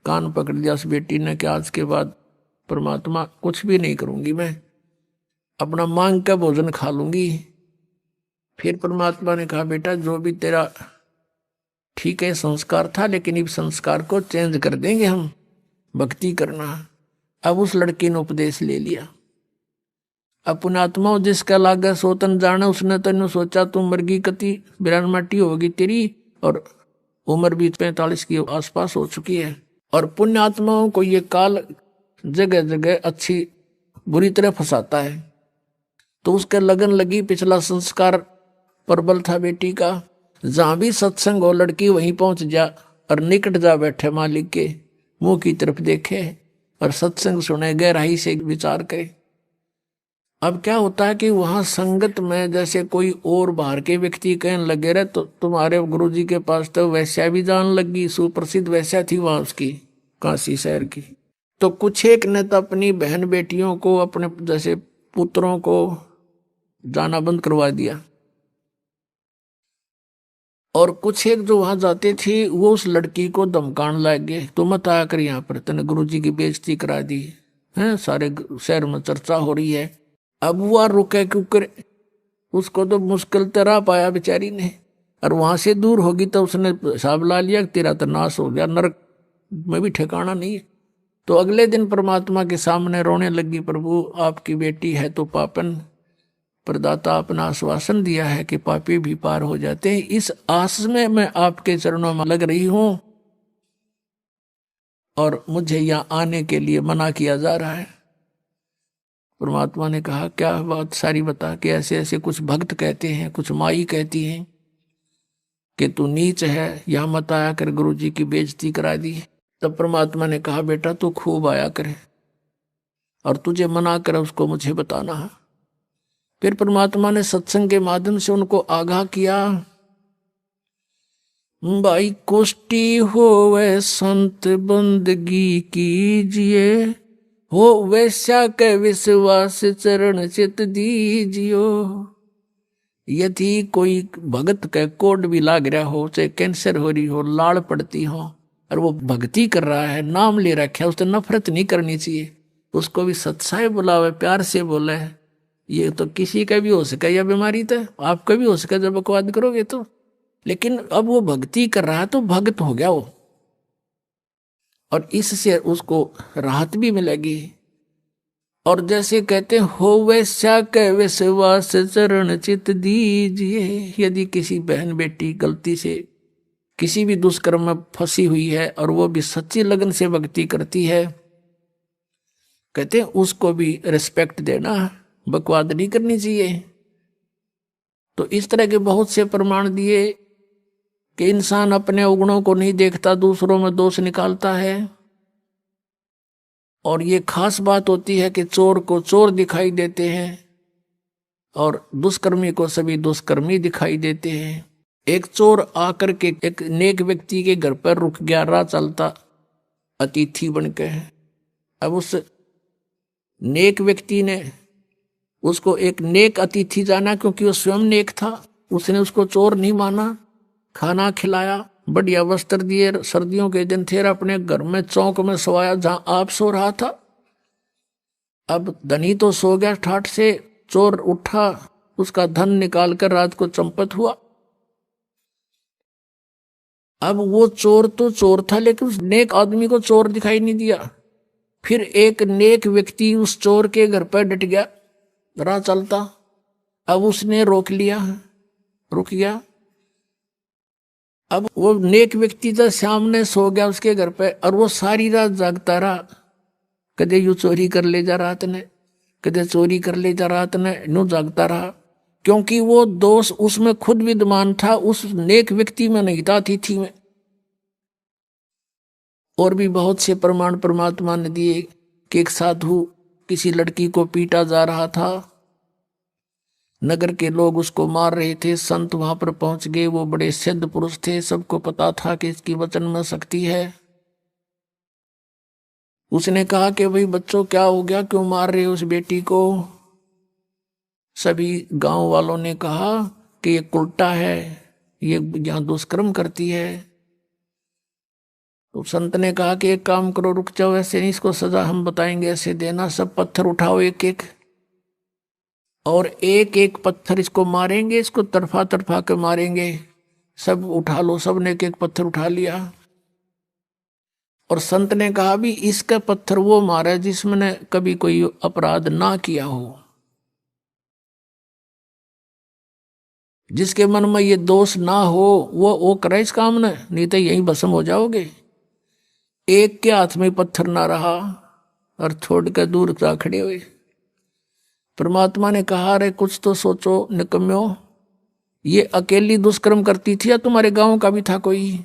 S1: कान पकड़ लिया उस बेटी ने कि आज के बाद परमात्मा कुछ भी नहीं करूंगी, मैं अपना मांग का भोजन खा लूंगी। फिर परमात्मा ने कहा, बेटा जो भी तेरा ठीक है संस्कार था, लेकिन इस संस्कार को चेंज कर देंगे हम, भक्ति करना। अब उस लड़की ने उपदेश ले लिया। अब पुणात्मा जिसका लागा सोतन जाने, उसने तेन सोचा तू मरगी कति 92 होगी तेरी, और उम्र भी 45 के आसपास हो चुकी है। और पुण्यात्माओं को ये काल जगह जगह अच्छी बुरी तरह फंसाता है। तो उसके लगन लगी, पिछला संस्कार प्रबल था बेटी का, जहां भी सत्संग हो लड़की वहीं पहुंच जा और निकट जा बैठे मालिक के मुंह की तरफ देखे और सत्संग सुने, गहराई से विचार करे। अब क्या होता है कि वहां संगत में जैसे कोई और बाहर के व्यक्ति कहने लगे रहे, तो तुम्हारे गुरुजी के पास तो वैश्या भी जान लगी, सुप्रसिद्ध वैश्या थी वहां उसकी, काशी शहर की। तो कुछ एक ने तो अपनी बहन बेटियों को, अपने जैसे पुत्रों को जाना बंद करवा दिया, और कुछ एक जो वहां जाते थे वो उस लड़की को धमकाने लग गए, तो मत आया कर यहाँ पर, तेने गुरुजी की बेइज्जती करा दी है, सारे शहर में चर्चा हो रही है। अब वो रुके क्योंकि उसको तो मुश्किल तरह पाया बेचारी ने, और वहां से दूर होगी तो उसने हिसाब ला लिया कि तेरा तो नाश हो गया, नरक में भी ठिकाना नहीं है। तो अगले दिन परमात्मा के सामने रोने लगी, प्रभु आपकी बेटी है तो पापन, प्रदाता अपना आश्वासन दिया है कि पापी भी पार हो जाते हैं, इस आस में मैं आपके चरणों में लग रही हूं, और मुझे यहां आने के लिए मना किया जा रहा है। परमात्मा ने कहा, क्या बात सारी बता, कि ऐसे ऐसे कुछ भक्त कहते हैं, कुछ माई कहती हैं कि तू नीच है, यहां मत आया कर, गुरुजी की बेइज्जती करा दी। तब परमात्मा ने कहा, बेटा तू खूब आया करे, और तुझे मना करे उसको मुझे बताना है। फिर परमात्मा ने सत्संग के माध्यम से उनको आगाह किया, भाई कोष्टी होवे संत बंदगी कीजिए, हो वैश्या के विश्वास चरण चित दीजियो। यदि कोई भगत के कोड भी लाग रहा हो, चाहे कैंसर हो रही हो, लाड़ पड़ती हो, और वो भक्ति कर रहा है, नाम ले रखा है, उससे नफरत नहीं करनी चाहिए, उसको भी सत्साय बुलावे, प्यार से बोले। ये तो किसी का भी हो सके यह बीमारी, तो आपका भी हो सके जब बकवाद करोगे तो। लेकिन अब वो भक्ति कर रहा है तो भक्त हो गया वो, और इससे उसको राहत भी मिलेगी। और जैसे कहते हो वैश्या के विश्वास चरण चित दीजिए, यदि किसी बहन बेटी गलती से किसी भी दुष्कर्म में फंसी हुई है और वो भी सच्ची लगन से भक्ति करती है, कहते हैं उसको भी रिस्पेक्ट देना, बकवाद नहीं करनी चाहिए। तो इस तरह के बहुत से प्रमाण दिए कि इंसान अपने अवगुणों को नहीं देखता, दूसरों में दोष निकालता है। और ये खास बात होती है कि चोर को चोर दिखाई देते हैं और दुष्कर्मी को सभी दुष्कर्मी दिखाई देते हैं। एक चोर आकर के एक नेक व्यक्ति के घर पर रुक गया, राह चलता अतिथि बन के। अब उस नेक व्यक्ति ने उसको एक नेक अतिथि जाना, क्योंकि वो स्वयं नेक था। उसने उसको चोर नहीं माना, खाना खिलाया, बढ़िया वस्त्र दिए, सर्दियों के दिन थे, अपने घर में चौक में सोया जहां आप सो रहा था। अब धनी तो सो गया ठाठ से, चोर उठा, उसका धन निकालकर रात को चंपत हुआ। अब वो चोर तो चोर था, लेकिन उस नेक आदमी को चोर दिखाई नहीं दिया। फिर एक नेक व्यक्ति उस चोर के घर पर डट गया, राह चलता। अब उसने रोक लिया, रुक गया। अब वो नेक व्यक्ति तो सामने सो गया उसके घर पे, और वो सारी रात जागता रहा। कदे यू चोरी कर ले जा रात ने, कदे चोरी कर ले जा रात ने, यूं जागता रहा। क्योंकि वो दोष उसमें खुद विद्यमान था, उस नेक व्यक्ति में नहीं था, अतिथि में। और भी बहुत से प्रमाण परमात्मा ने दिए कि एक साधु किसी लड़की को पीटा जा रहा था, नगर के लोग उसको मार रहे थे, संत वहां पर पहुंच गए। वो बड़े सिद्ध पुरुष थे, सबको पता था कि इसकी वचन में शक्ति है। उसने कहा कि भाई बच्चों क्या हो गया, क्यों मार रहे हो उस बेटी को? सभी गांव वालों ने कहा कि ये उल्टा है, ये यहां दुष्कर्म करती है। तो संत ने कहा कि एक काम करो, रुक जाओ, ऐसे नहीं, इसको सजा हम बताएंगे, ऐसे देना। सब पत्थर उठाओ एक एक, और एक एक पत्थर इसको मारेंगे, इसको तरफा तरफा के मारेंगे। सब उठा लो, सब ने एक एक पत्थर उठा लिया। और संत ने कहा भी इसका पत्थर वो मारा जिसमें कभी कोई अपराध ना किया हो, जिसके मन में ये दोष ना हो, वो करे इस काम ने, नहीं तो यही भस्म हो जाओगे। एक के हाथ में पत्थर ना रहा और छोड़ कर दूर जा खड़े हुए। परमात्मा ने कहा, अरे कुछ तो सोचो निकम्यो, ये अकेली दुष्कर्म करती थी या तुम्हारे गांव का भी था कोई?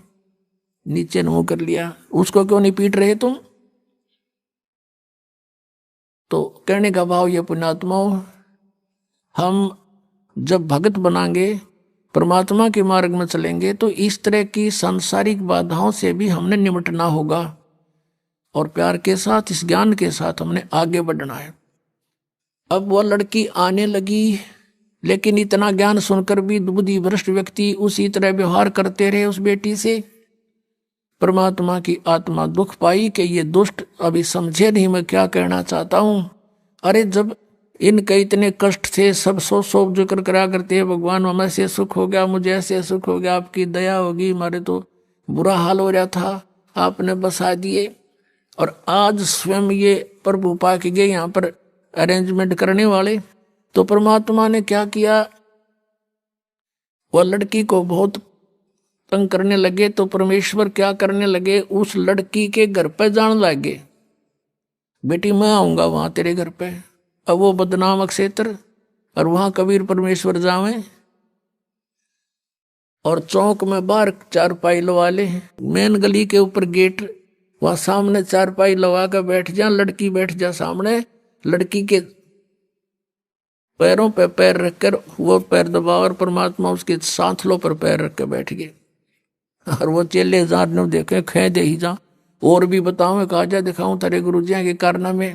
S1: नीचे मुंह कर लिया, उसको क्यों नहीं पीट रहे तुम? तो कहने का भाव ये पुण्यात्माओं, हम जब भगत बनाएंगे, परमात्मा के मार्ग में चलेंगे, तो इस तरह की सांसारिक बाधाओं से भी हमने निपटना होगा, और प्यार के साथ, इस ज्ञान के साथ हमने आगे बढ़ना है। अब वह लड़की आने लगी, लेकिन इतना ज्ञान सुनकर भी बुद्धि भ्रष्ट व्यक्ति उसी तरह व्यवहार करते रहे उस बेटी से। परमात्मा की आत्मा दुख पाई कि ये दुष्ट अभी समझे नहीं मैं क्या कहना चाहता हूं। अरे जब इनके इतने कष्ट थे, सब सो जिक्र करा करते हैं, भगवान हमें ऐसे सुख हो गया, मुझे ऐसे सुख हो गया, आपकी दया होगी, हमारे तो बुरा हाल हो रहा था, आपने बसा दिए। और आज स्वयं ये प्रभु पा के गए यहाँ पर अरेंजमेंट करने वाले। तो परमात्मा ने क्या किया, वह लड़की को बहुत तंग करने लगे। तो परमेश्वर क्या करने लगे, उस लड़की के घर पे जान लगे, बेटी मैं आऊंगा वहां तेरे घर पे। अब वो बदनाम क्षेत्र, और वहां कबीर परमेश्वर जावे, और चौक में बाहर चारपाई लगा ले, मेन गली के ऊपर गेट, वहां सामने चारपाई लगा कर बैठ जा, लड़की बैठ जा सामने, लड़की के पैरों पे पैर रखकर वो पैर दबा, और परमात्मा उसके सांथलों पर पैर रख के बैठ गए। और वो चेले जार ने देखे, खे दे ही जा, और भी बताऊं, कहा जा दिखाऊं तेरे गुरु जी के कारनामे।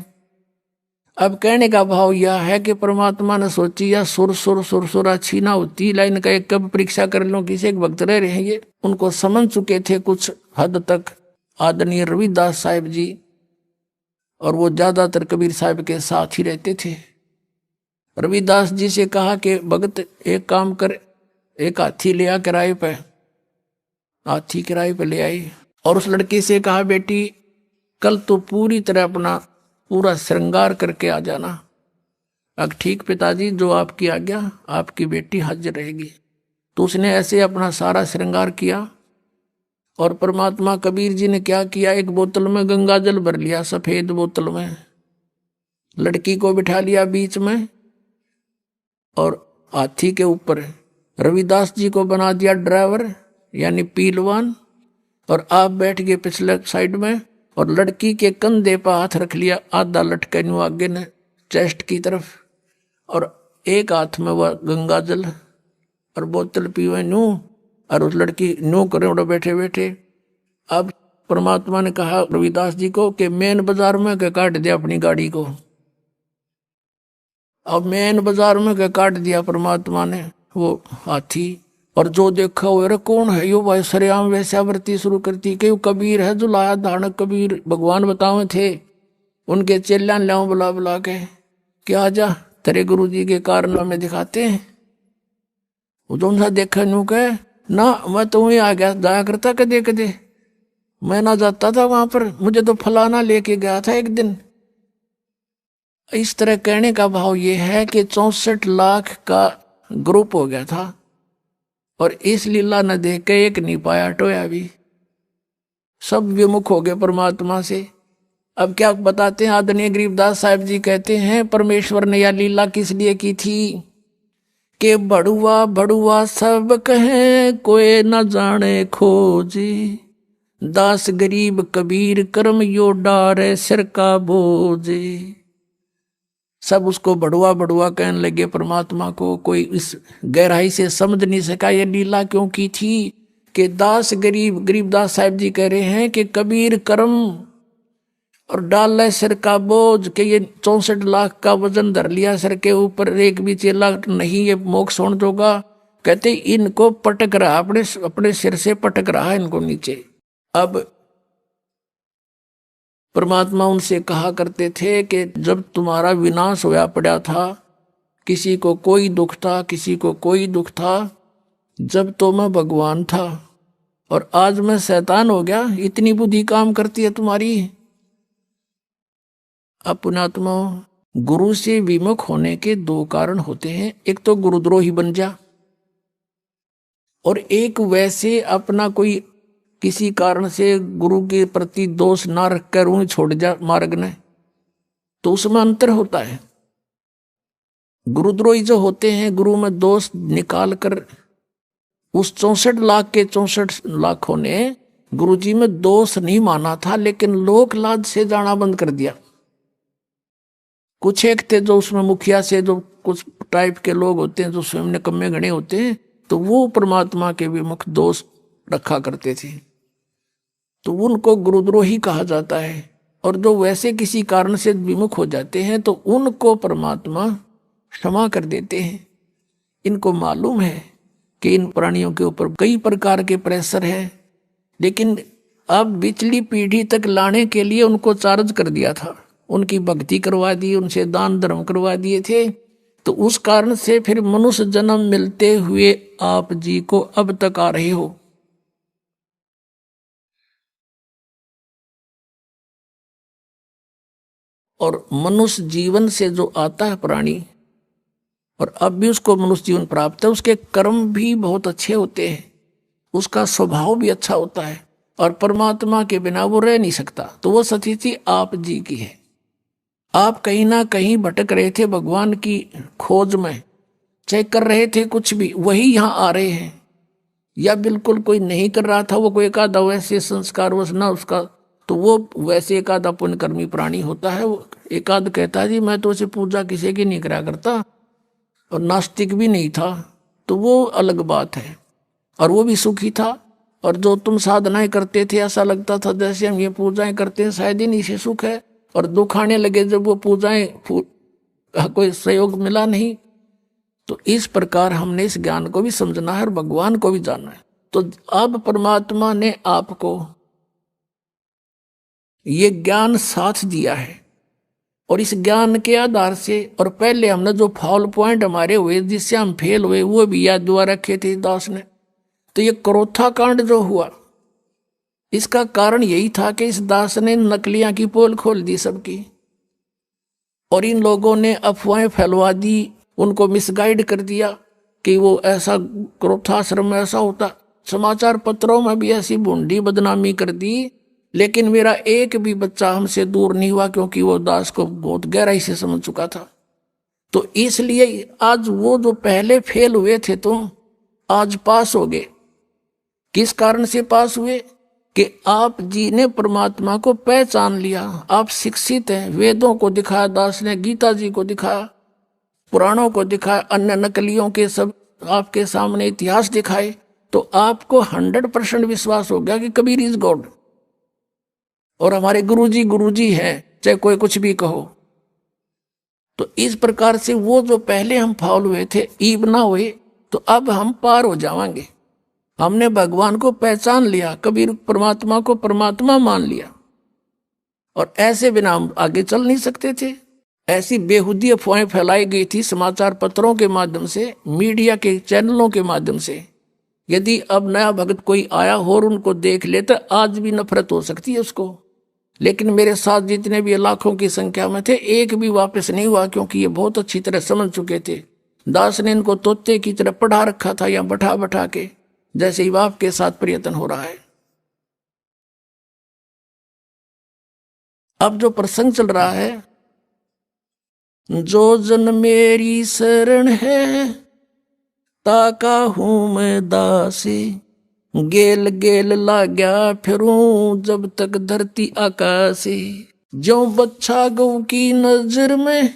S1: अब कहने का भाव यह है कि परमात्मा ने सोची या सुर अच्छी ना होती, लाइन का एक कब परीक्षा कर लो, किसी एक भक्त रह रहेंगे। उनको समझ चुके थे कुछ हद तक आदरणीय रविदास साहिब जी, और वो ज्यादातर कबीर साहब के साथ ही रहते थे। रविदास जी से कहा कि भगत एक काम कर, एक हाथी ले आ किराए पे, हाथी किराए पे ले आई, और उस लड़की से कहा बेटी कल तो पूरी तरह अपना पूरा श्रृंगार करके आ जाना। अब ठीक पिताजी, जो आपकी आज्ञा, आपकी बेटी हाजिर रहेगी। तो उसने ऐसे अपना सारा श्रृंगार किया। और परमात्मा कबीर जी ने क्या किया, एक बोतल में गंगा जल भर लिया, सफेद बोतल में, लड़की को बिठा लिया बीच में, और हाथी के ऊपर रविदास जी को बना दिया ड्राइवर यानी पीलवान, और आप बैठ गए पिछले साइड में, और लड़की के कंधे पर हाथ रख लिया, आधा लटके न्यू आगे ने चेस्ट की तरफ, और एक हाथ में वह गंगा जल और बोतल पीवे न्यू, और उस लड़की न्यू करे उड़ा बैठे बैठे। अब परमात्मा ने कहा रविदास जी को कि मेन बाजार में के काट दे अपनी गाड़ी को, अब मेन बाजार में क्या काट दिया परमात्मा ने वो हाथी, और जो देखा वो, अरे कौन है यो भाई, सरेआम वैश्यावृत्ति शुरू करती कि कबीर है जो लाया धारण, कबीर भगवान बतावे थे, उनके चेल्यान लाओ बुला बुला के कि आजा तेरे गुरु जी के कारनामे दिखाते हैं। वो जो सा देखा नू कहे ना, मैं तो वहीं आ गया, जाया करता कदे कदे, मैं ना जाता था वहां पर, मुझे तो फलाना लेके गया था एक दिन। इस तरह कहने का भाव ये है कि 64 लाख का ग्रुप हो गया था, और इस लीला न देख के एक नहीं पाया टोया भी, सब विमुख हो गए परमात्मा से। अब क्या बताते हैं आदरणीय गरीबदास साहब जी, कहते हैं परमेश्वर ने यह लीला किस लिए की थी कि बड़ुआ बड़ुआ सब कहे कोई न जाने खोजी, दास गरीब कबीर कर्म यो डारे सिर का बोझे। सब उसको बड़ुआ बड़ुआ कहने लगे परमात्मा को, कोई इस गहराई से समझ नहीं सका ये लीला क्यों की थी कि दास गरीब, गरीबदास साहब जी कह रहे हैं कि कबीर कर्म और डाल है सिर का बोझ, के ये 64 लाख का वजन धर लिया सिर के ऊपर, एक भी चेला नहीं ये मोक्ष होने दोगा। कहते इनको पटक रहा, अपने अपने सिर से पटक रहा इनको नीचे। अब परमात्मा उनसे कहा करते थे कि जब तुम्हारा विनाश होया पड़ा था, किसी को कोई दुख था, किसी को कोई दुख था, जब तो मैं भगवान था और आज मैं शैतान हो गया, इतनी बुद्धि काम करती है तुम्हारी। अब पुण्यात्मा, गुरु से विमुख होने के दो कारण होते हैं, एक तो गुरुद्रोही बन जा, और एक वैसे अपना कोई किसी कारण से गुरु के प्रति दोष ना रखकर उन्हें छोड़ जा मार्ग ने, तो उसमें अंतर होता है। गुरुद्रोही जो होते हैं, गुरु में दोष निकाल कर, उस 64 लाख के 64 लाखों ने गुरु जी में दोष नहीं माना था, लेकिन लोक लाज से जाना बंद कर दिया। कुछ एक थे जो उसमें मुखिया से, जो कुछ टाइप के लोग होते हैं जो स्वयं निकम्मे गणे होते हैं, तो वो परमात्मा के विमुख दोष रखा करते थे, तो उनको गुरुद्रोही कहा जाता है। और जो वैसे किसी कारण से विमुख हो जाते हैं तो उनको परमात्मा क्षमा कर देते हैं। इनको मालूम है कि इन प्राणियों के ऊपर कई प्रकार के प्रेशर है, लेकिन अब पिछली पीढ़ी तक लाने के लिए उनको चार्ज कर दिया था, उनकी भक्ति करवा दी, उनसे दान धर्म करवा दिए थे, तो उस कारण से फिर मनुष्य जन्म मिलते हुए आप जी को अब तक आ रहे हो। और मनुष्य जीवन से जो आता है प्राणी, और अब भी उसको मनुष्य जीवन प्राप्त है, उसके कर्म भी बहुत अच्छे होते हैं, उसका स्वभाव भी अच्छा होता है, और परमात्मा के बिना वो रह नहीं सकता। तो वो स्थिति आप जी की है। आप कहीं ना कहीं भटक रहे थे भगवान की खोज में, चाहे कर रहे थे कुछ भी, वही यहाँ आ रहे हैं। या बिल्कुल कोई नहीं कर रहा था, वो कोई एक आधा वैसे संस्कार वश ना उसका, तो वो वैसे एक आधा पुण्यकर्मी प्राणी होता है। वो एक आध कहता है जी मैं तो उसे पूजा किसी की नहीं करा करता, और नास्तिक भी नहीं था, तो वो अलग बात है, और वो भी सुखी था। और जो तुम साधनाएं करते थे, ऐसा लगता था जैसे हम ये पूजाएं करते हैं शायद इन्हीं से सुख है, और दुख आने लगे जब वो पूजाएं कोई सहयोग मिला नहीं। तो इस प्रकार हमने इस ज्ञान को भी समझना है और भगवान को भी जानना है। तो अब परमात्मा ने आपको ये ज्ञान साथ दिया है, और इस ज्ञान के आधार से, और पहले हमने जो फॉल पॉइंट हमारे हुए जिससे हम फेल हुए वो भी याद दुआ रखे थे दास ने। तो ये क्रोथा कांड जो हुआ, इसका कारण यही था कि इस दास ने नकलियां की पोल खोल दी सबकी, और इन लोगों ने अफवाहें फैलवा दी, उनको मिसगाइड कर दिया कि वो ऐसा क्रोथाश्रम में ऐसा होता। समाचार पत्रों में भी ऐसी भूंडी बदनामी कर दी, लेकिन मेरा एक भी बच्चा हमसे दूर नहीं हुआ, क्योंकि वो दास को बहुत गहराई से समझ चुका था। तो इसलिए आज वो जो पहले फेल हुए थे तो आज पास हो गए। किस कारण से पास हुए कि आप जी ने परमात्मा को पहचान लिया, आप शिक्षित हैं। वेदों को दिखाया दास ने, गीता जी को दिखाया, पुराणों को दिखाया, अन्य नकलियों के सब आपके सामने इतिहास दिखाए, तो आपको 100% विश्वास हो गया कि कबीर इज गॉड, और हमारे गुरुजी गुरुजी हैं, चाहे कोई कुछ भी कहो। तो इस प्रकार से वो जो पहले हम फाउल हुए थे, ईब ना हुए, तो अब हम पार हो जाएंगे। हमने भगवान को पहचान लिया, कबीर परमात्मा को परमात्मा मान लिया, और ऐसे बिना हम आगे चल नहीं सकते थे। ऐसी बेहुदी अफवाहें फैलाई गई थी समाचार पत्रों के माध्यम से, मीडिया के चैनलों के माध्यम से। यदि अब नया भक्त कोई आया हो और उनको देख ले तो आज भी नफरत हो सकती है उसको, लेकिन मेरे साथ जितने भी लाखों की संख्या में थे, एक भी वापस नहीं हुआ, क्योंकि ये बहुत अच्छी तरह समझ चुके थे। दास ने इनको तोते की तरह पढ़ा रखा था, या बैठा बैठा के, जैसे ही बाप के साथ प्रयत्न हो रहा है। अब जो प्रसंग चल रहा है, जो जन मेरी शरण है ताका हूं मैं दासी, गेल गेल लाग्या फिरूं जब तक धरती आकाशी, जो बच्चा गौ की नजर में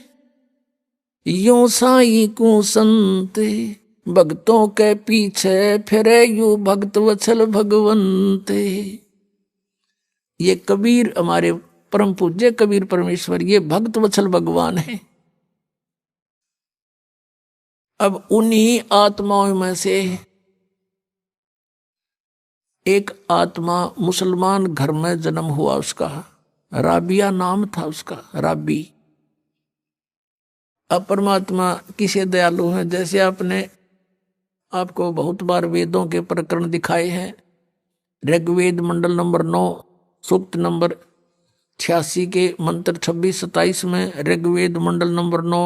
S1: यूं साई को संत, भक्तों के पीछे फिरे यू भक्त वत्सल भगवंत। ये कबीर, हमारे परम पूज्य कबीर परमेश्वर, ये भक्त वत्सल भगवान है। अब उन्हीं आत्माओं में से एक आत्मा मुसलमान घर में जन्म हुआ, उसका राबिया नाम था उसका, राबी। अब परमात्मा किसे दयालु है, जैसे आपने आपको बहुत बार वेदों के प्रकरण दिखाए हैं। ऋग्वेद मंडल नंबर 9 सूक्त नंबर 86 के मंत्र 26-27 में, ऋग्वेद मंडल नंबर 9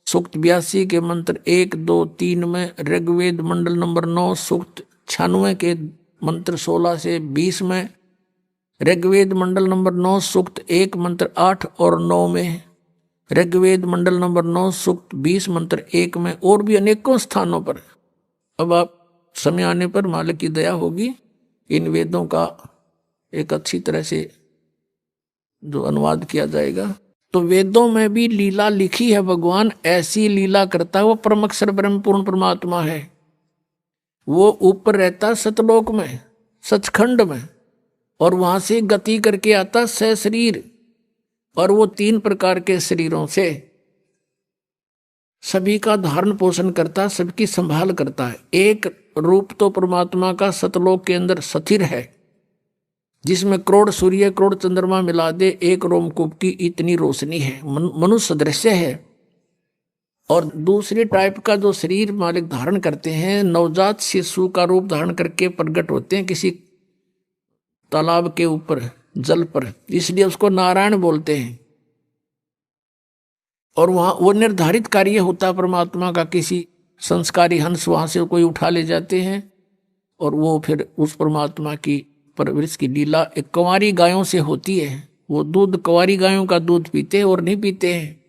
S1: सूक्त 82 के मंत्र 1, 2, 3 में, ऋग्वेद मंडल नंबर 9 सूक्त 96 के मंत्र 16 से 20 में, ऋग्वेद मंडल नंबर 9 सूक्त 1 मंत्र 8 और 9 में, ऋग्वेद मंडल नंबर 9 सूक्त 20 मंत्र 1 में, और भी अनेकों स्थानों पर। अब आप समय आने पर मालिक की दया होगी, इन वेदों का एक अच्छी तरह से जो अनुवाद किया जाएगा। तो वेदों में भी लीला लिखी है, भगवान ऐसी लीला करता है। वो परम अक्षर ब्रह्म पूर्ण परमात्मा है। वो ऊपर रहता सतलोक में, सचखंड में, और वहां से गति करके आता सशरीर, और वो 3 प्रकार के शरीरों से सभी का धारण पोषण करता, सबकी संभाल करता है। एक रूप तो परमात्मा का सतलोक के अंदर स्थिर है, जिसमें करोड़ सूर्य करोड़ चंद्रमा मिला दे एक रोमकूप की इतनी रोशनी है, मनुष्य दृश्य है। और दूसरी टाइप का जो शरीर मालिक धारण करते हैं, नवजात शिशु का रूप धारण करके प्रकट होते हैं किसी तालाब के ऊपर, जल पर, इसलिए उसको नारायण बोलते हैं। और वहां वो निर्धारित कार्य होता है परमात्मा का, किसी संस्कारी हंस वहां से कोई उठा ले जाते हैं, और वो फिर उस परमात्मा की परवरिश की लीला एक कंवारी गायों से होती है। वो दूध कंवारी गायों का दूध पीते हैं और नहीं पीते हैं,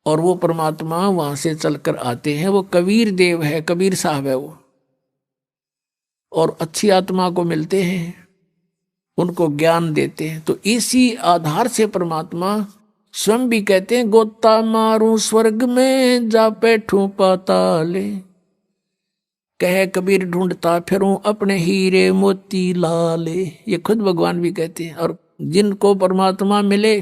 S1: और वो परमात्मा वहां से चलकर आते हैं। वो कबीर देव है, कबीर साहब है वो, और अच्छी आत्मा को मिलते हैं, उनको ज्ञान देते हैं। तो इसी आधार से परमात्मा स्वयं भी कहते हैं, गोता मारूं स्वर्ग में जा बैठूं पाताले, कहे कबीर ढूंढता फिरूं अपने हीरे मोती लाले। ये खुद भगवान भी कहते हैं। और जिनको परमात्मा मिले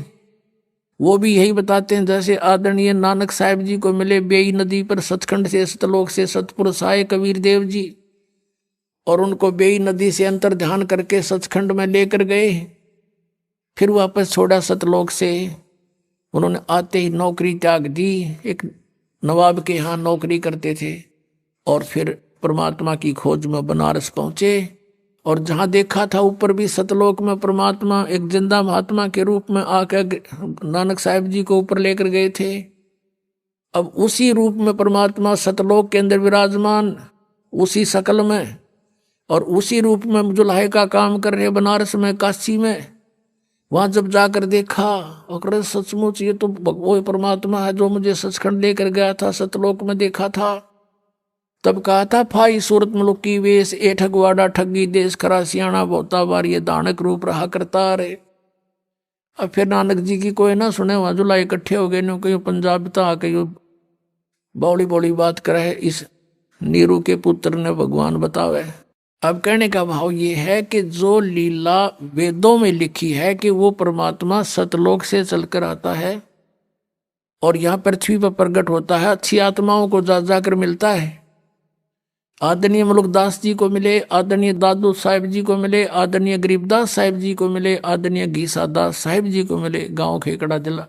S1: वो भी यही बताते हैं, जैसे आदरणीय नानक साहिब जी को मिले बेई नदी पर, सचखंड से सतलोक से सतपुरुष आए कबीर देव जी, और उनको बेई नदी से अंतर ध्यान करके सचखंड में लेकर गए, फिर वापस छोड़ा सतलोक से। उन्होंने आते ही नौकरी त्याग दी, एक नवाब के यहाँ नौकरी करते थे, और फिर परमात्मा की खोज में बनारस पहुंचे। और जहाँ देखा था ऊपर भी सतलोक में परमात्मा एक जिंदा महात्मा के रूप में आकर नानक साहिब जी को ऊपर लेकर गए थे। अब उसी रूप में परमात्मा सतलोक के अंदर विराजमान, उसी शकल में, और उसी रूप में जुलाहे का काम कर रहे बनारस में, काशी में। वहां जब जाकर देखा और सचमुच ये तो वो परमात्मा है जो मुझे सचखंड लेकर गया था, सतलोक में देखा था। तब कहा था, फाई सूरत मुलुकी वेश ए ठगवाड़ा ठगी देश खरा सियाणा बहुता बार ये दानक रूप रहा करता रे। अब फिर नानक जी की कोई ना सुने, वहां जुला इकट्ठे हो गए, नो कहीं पंजाब तो आके बौड़ी बौड़ी बात करे, इस नीरू के पुत्र ने भगवान बतावे। अब कहने का भाव ये है कि जो लीला वेदों में लिखी है कि वो परमात्मा सतलोक से चलकर आता है, और यहाँ पृथ्वी पर प्रकट होता है, अच्छी आत्माओं को जा जाकर मिलता है। आदरणीय मुलुकदास जी को मिले, आदरणीय दादू साहिब जी को मिले, आदरणीय गरीबदास साहिब जी को मिले, आदरणीय घीसा दास साहिब जी को मिले, गांव खेकड़ा जिला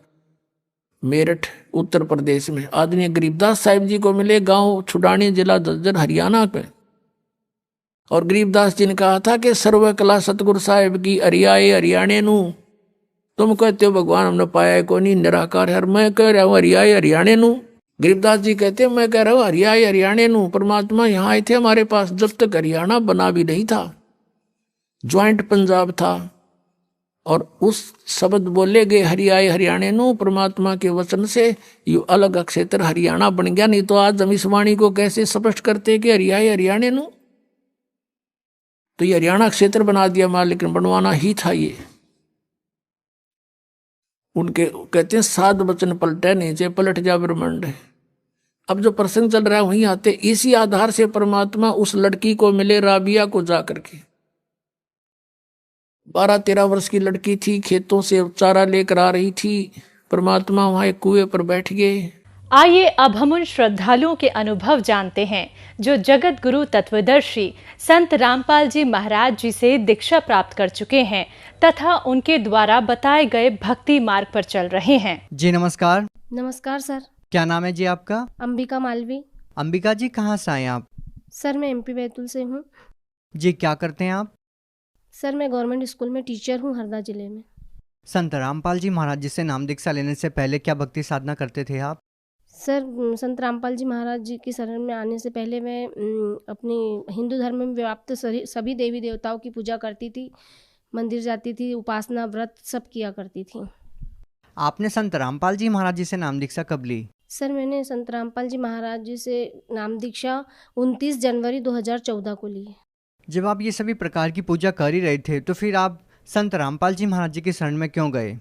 S1: मेरठ उत्तर प्रदेश में। आदरणीय गरीबदास साहिब जी को मिले, गांव छुडानी जिला झज्जर हरियाणा पे। और गरीबदास जी ने कहा था कि सर्व कला सतगुरु साहिब की हरियाए हरियाणे नू, तुम कहते हो भगवान हमने पाया है को नहीं, निराकार है, मैं कह रहा हूँ हरियाए हरियाणे नू। गरीबदास जी कहते हैं मैं कह रहा हूँ हरियाए हरियाणे नू। परमात्मा यहाँ आए थे हमारे पास जब तक हरियाणा बना भी नहीं था, ज्वाइंट पंजाब था, और उस शब्द बोले गए हरियाए हरियाणे नू, परमात्मा के वचन से ये अलग क्षेत्र हरियाणा बन गया। नहीं तो आज हम इस वाणी को कैसे स्पष्ट करते कि हरियाए हरियाणे नू, तो ये हरियाणा क्षेत्र बना दिया मां, लेकिन बनवाना ही था ये। उनके कहते हैं साध वचन पलटे नीचे पलट जा ब्रह्मांड। अब जो प्रसंग चल रहा है वहीं आते, इसी आधार से परमात्मा उस लड़की को मिले राबिया को जा करके। 12-13 वर्ष की लड़की थी, खेतों से चारा लेकर आ रही थी। परमात्मा वहां एक कुएं पर बैठ गए।
S2: आइए अब हम उन श्रद्धालुओं के अनुभव जानते हैं जो जगत गुरु तत्वदर्शी संत रामपाल जी महाराज जी से दीक्षा प्राप्त कर चुके हैं तथा उनके द्वारा बताए गए भक्ति मार्ग पर चल रहे हैं।
S3: जी नमस्कार।
S4: नमस्कार सर।
S3: क्या नाम है जी आपका?
S4: अंबिका मालवी।
S3: अंबिका जी कहाँ से आए आप?
S4: सर मैं एमपी बैतूल से हूँ।
S3: जी क्या करते हैं आप?
S4: सर मैं गवर्नमेंट स्कूल में टीचर हूँ हरदा जिले में।
S3: संत रामपाल जी महाराज जी से नाम दीक्षा लेने से पहले क्या भक्ति साधना करते थे आप?
S4: सर संत रामपाल जी महाराज जी की शरण में आने से पहले मैं अपनी हिंदू धर्म में व्याप्त सभी देवी देवताओं की पूजा करती थी, मंदिर जाती थी, उपासना व्रत सब किया करती थी।
S3: आपने संत रामपाल जी महाराज जी से नाम दीक्षा कब ली?
S4: सर मैंने संत रामपाल जी महाराज जी से नाम दीक्षा 29 जनवरी 2014 को ली।
S3: जब आप ये सभी प्रकार की पूजा कर ही रहे थे तो फिर आप संत रामपाल जी महाराज जी की शरण में क्यों गए?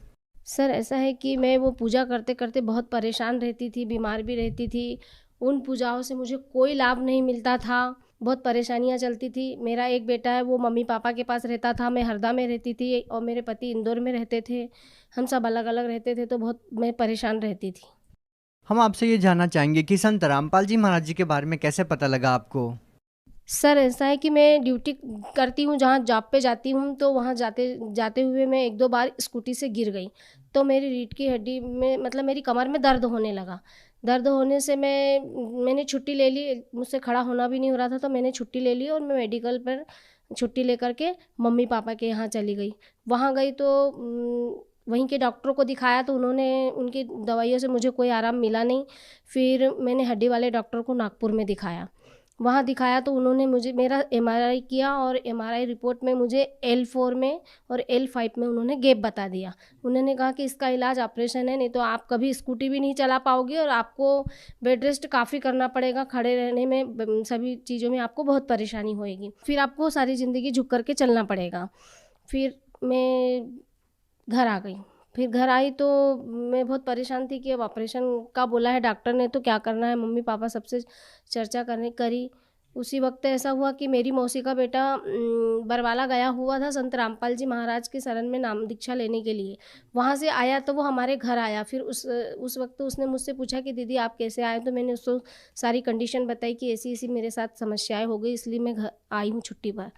S4: सर ऐसा है कि मैं वो पूजा करते करते बहुत परेशान रहती थी, बीमार भी रहती थी। उन पूजाओं से मुझे कोई लाभ नहीं मिलता था, बहुत परेशानियां चलती थी। मेरा एक बेटा है वो मम्मी पापा के पास रहता था, मैं हरदा में रहती थी और मेरे पति इंदौर में रहते थे। हम सब अलग अलग रहते थे तो बहुत मैं परेशान रहती थी।
S3: हम आपसे ये जानना चाहेंगे कि संत रामपाल जी महाराज जी के बारे में कैसे पता लगा आपको?
S4: सर ऐसा है कि मैं ड्यूटी करती हूँ, जहाँ जॉब पे जाती हूँ, तो वहाँ जाते हुए मैं 1-2 बार स्कूटी से गिर गई तो मेरी रीढ़ की हड्डी में मतलब मेरी कमर में दर्द होने लगा। दर्द होने से मैंने छुट्टी ले ली, मुझसे खड़ा होना भी नहीं हो रहा था, तो मैंने छुट्टी ले ली और मैं मेडिकल पर छुट्टी लेकर के मम्मी पापा के यहाँ चली गई। वहाँ गई तो वहीं के डॉक्टरों को दिखाया तो उन्होंने उनकी दवाइयों से मुझे कोई आराम मिला नहीं। फिर मैंने हड्डी वाले डॉक्टर को नागपुर में दिखाया। वहाँ दिखाया तो उन्होंने मुझे मेरा MRI किया और MRI रिपोर्ट में मुझे L4 में और L5 में उन्होंने गैप बता दिया। उन्होंने कहा कि इसका इलाज ऑपरेशन है, नहीं तो आप कभी स्कूटी भी नहीं चला पाओगे और आपको बेड रेस्ट काफ़ी करना पड़ेगा, खड़े रहने में सभी चीज़ों में आपको बहुत परेशानी होएगी, फिर आपको सारी ज़िंदगी झुक करके चलना पड़ेगा। फिर मैं घर आ गई। फिर घर आई तो मैं बहुत परेशान थी कि अब ऑपरेशन का बोला है डॉक्टर ने तो क्या करना है। मम्मी पापा सबसे चर्चा करी। उसी वक्त ऐसा हुआ कि मेरी मौसी का बेटा बरवाला गया हुआ था संत रामपाल जी महाराज के शरण में नाम दीक्षा लेने के लिए। वहाँ से आया तो वो हमारे घर आया। फिर उस वक्त उसने मुझसे पूछा कि दीदी आप कैसे आए, तो मैंने उसको सारी कंडीशन बताई कि ऐसी मेरे साथ समस्याएँ हो गई, इसलिए मैं घर आई हूँ छुट्टी पर।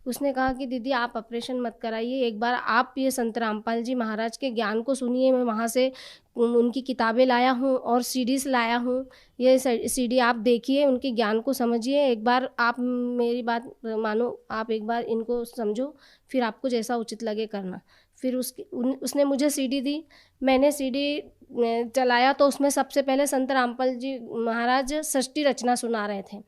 S4: उसने कहा कि दीदी आप ऑपरेशन मत कराइए, एक बार आप ये संत रामपाल जी महाराज के ज्ञान को सुनिए। मैं वहाँ से उनकी किताबें लाया हूँ और CDs लाया हूँ, ये CD आप देखिए, उनके ज्ञान को समझिए। एक बार आप मेरी बात मानो, आप एक बार इनको समझो, फिर आपको जैसा उचित लगे करना। फिर उसने मुझे CD दी, मैंने CD चलाया तो उसमें सबसे पहले संत रामपाल जी महाराज सृष्टि रचना सुना रहे थे।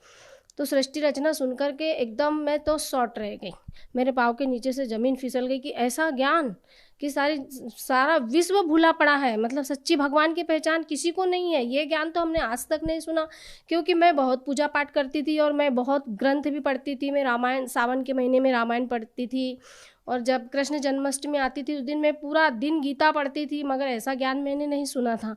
S4: तो सृष्टि रचना सुनकर के एकदम मैं तो शॉर्ट रह गई, मेरे पाँव के नीचे से ज़मीन फिसल गई कि ऐसा ज्ञान कि सारा विश्व भूला पड़ा है, मतलब सच्ची भगवान की पहचान किसी को नहीं है। ये ज्ञान तो हमने आज तक नहीं सुना, क्योंकि मैं बहुत पूजा पाठ करती थी और मैं बहुत ग्रंथ भी पढ़ती थी। मैं रामायण, सावन के महीने में रामायण पढ़ती थी, और जब कृष्ण जन्माष्टमी आती थी उस दिन मैं पूरा दिन गीता पढ़ती थी, मगर ऐसा ज्ञान मैंने नहीं सुना था।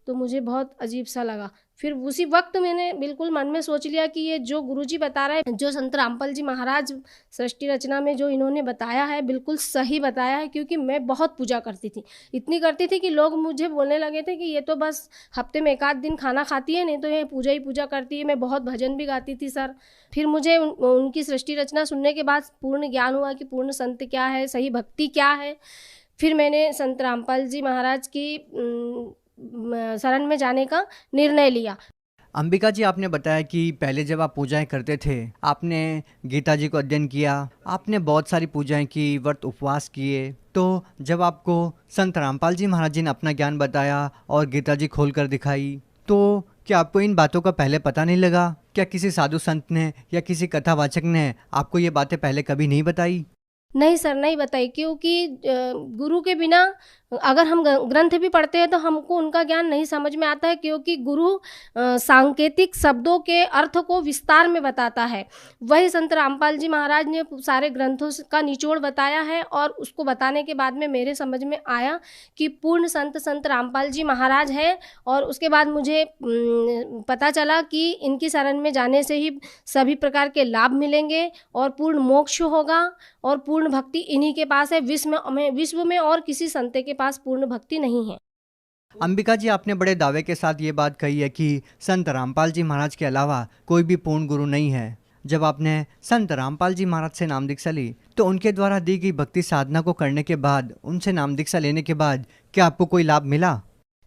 S4: तो मुझे बहुत अजीब सा लगा। फिर उसी वक्त मैंने बिल्कुल मन में सोच लिया कि ये जो गुरुजी बता रहे हैं, जो संत रामपाल जी महाराज सृष्टि रचना में जो इन्होंने बताया है, बिल्कुल सही बताया है। क्योंकि मैं बहुत पूजा करती थी, इतनी करती थी कि लोग मुझे बोलने लगे थे कि ये तो बस हफ्ते में 1 आध दिन खाना खाती है, नहीं तो ये पूजा ही पूजा करती है। मैं बहुत भजन भी गाती थी सर। फिर मुझे उनकी सृष्टि रचना सुनने के बाद पूर्ण ज्ञान हुआ कि पूर्ण संत क्या है, सही भक्ति क्या है। फिर मैंने संत रामपाल जी महाराज की शरण में जाने का निर्णय लिया।
S3: अंबिका जी, आपने बताया कि पहले जब आप पूजाएं करते थे, आपने गीता जी को अध्ययन किया, आपने बहुत सारी पूजाएं की, व्रत उपवास किए। तो जब आपको संत रामपाल जी महाराज जी ने अपना ज्ञान बताया और गीता जी खोल कर दिखाई, तो क्या आपको इन बातों का पहले पता नहीं लगा? क्या किसी साधु संत ने या किसी कथावाचक ने आपको ये बातें पहले कभी नहीं बताई?
S4: नहीं सर, नहीं बताई। क्योंकि गुरु के बिना अगर हम ग्रंथ भी पढ़ते हैं तो हमको उनका ज्ञान नहीं समझ में आता है। क्योंकि गुरु सांकेतिक शब्दों के अर्थ को विस्तार में बताता है। वही संत रामपाल जी महाराज ने सारे ग्रंथों का निचोड़ बताया है, और उसको बताने के बाद में मेरे समझ में आया कि पूर्ण संत रामपाल जी महाराज है। और उसके बाद मुझे पता चला कि इनकी शरण में जाने से ही सभी प्रकार के लाभ मिलेंगे और पूर्ण मोक्ष होगा, और पूर्ण भक्ति इन्हीं के पास है। विश्व में और किसी संत के पास पूर्ण भक्ति नहीं है।
S3: अंबिका जी, आपने बड़े दावे के साथ ये बात कही है कि संत रामपाल जी महाराज के अलावा कोई भी पूर्ण गुरु नहीं है। जब आपने संत रामपाल जी महाराज से नाम दीक्षा ली, तो उनके द्वारा दी गई भक्ति साधना को करने के बाद, उनसे नाम दीक्षा लेने के बाद, क्या आपको कोई लाभ मिला?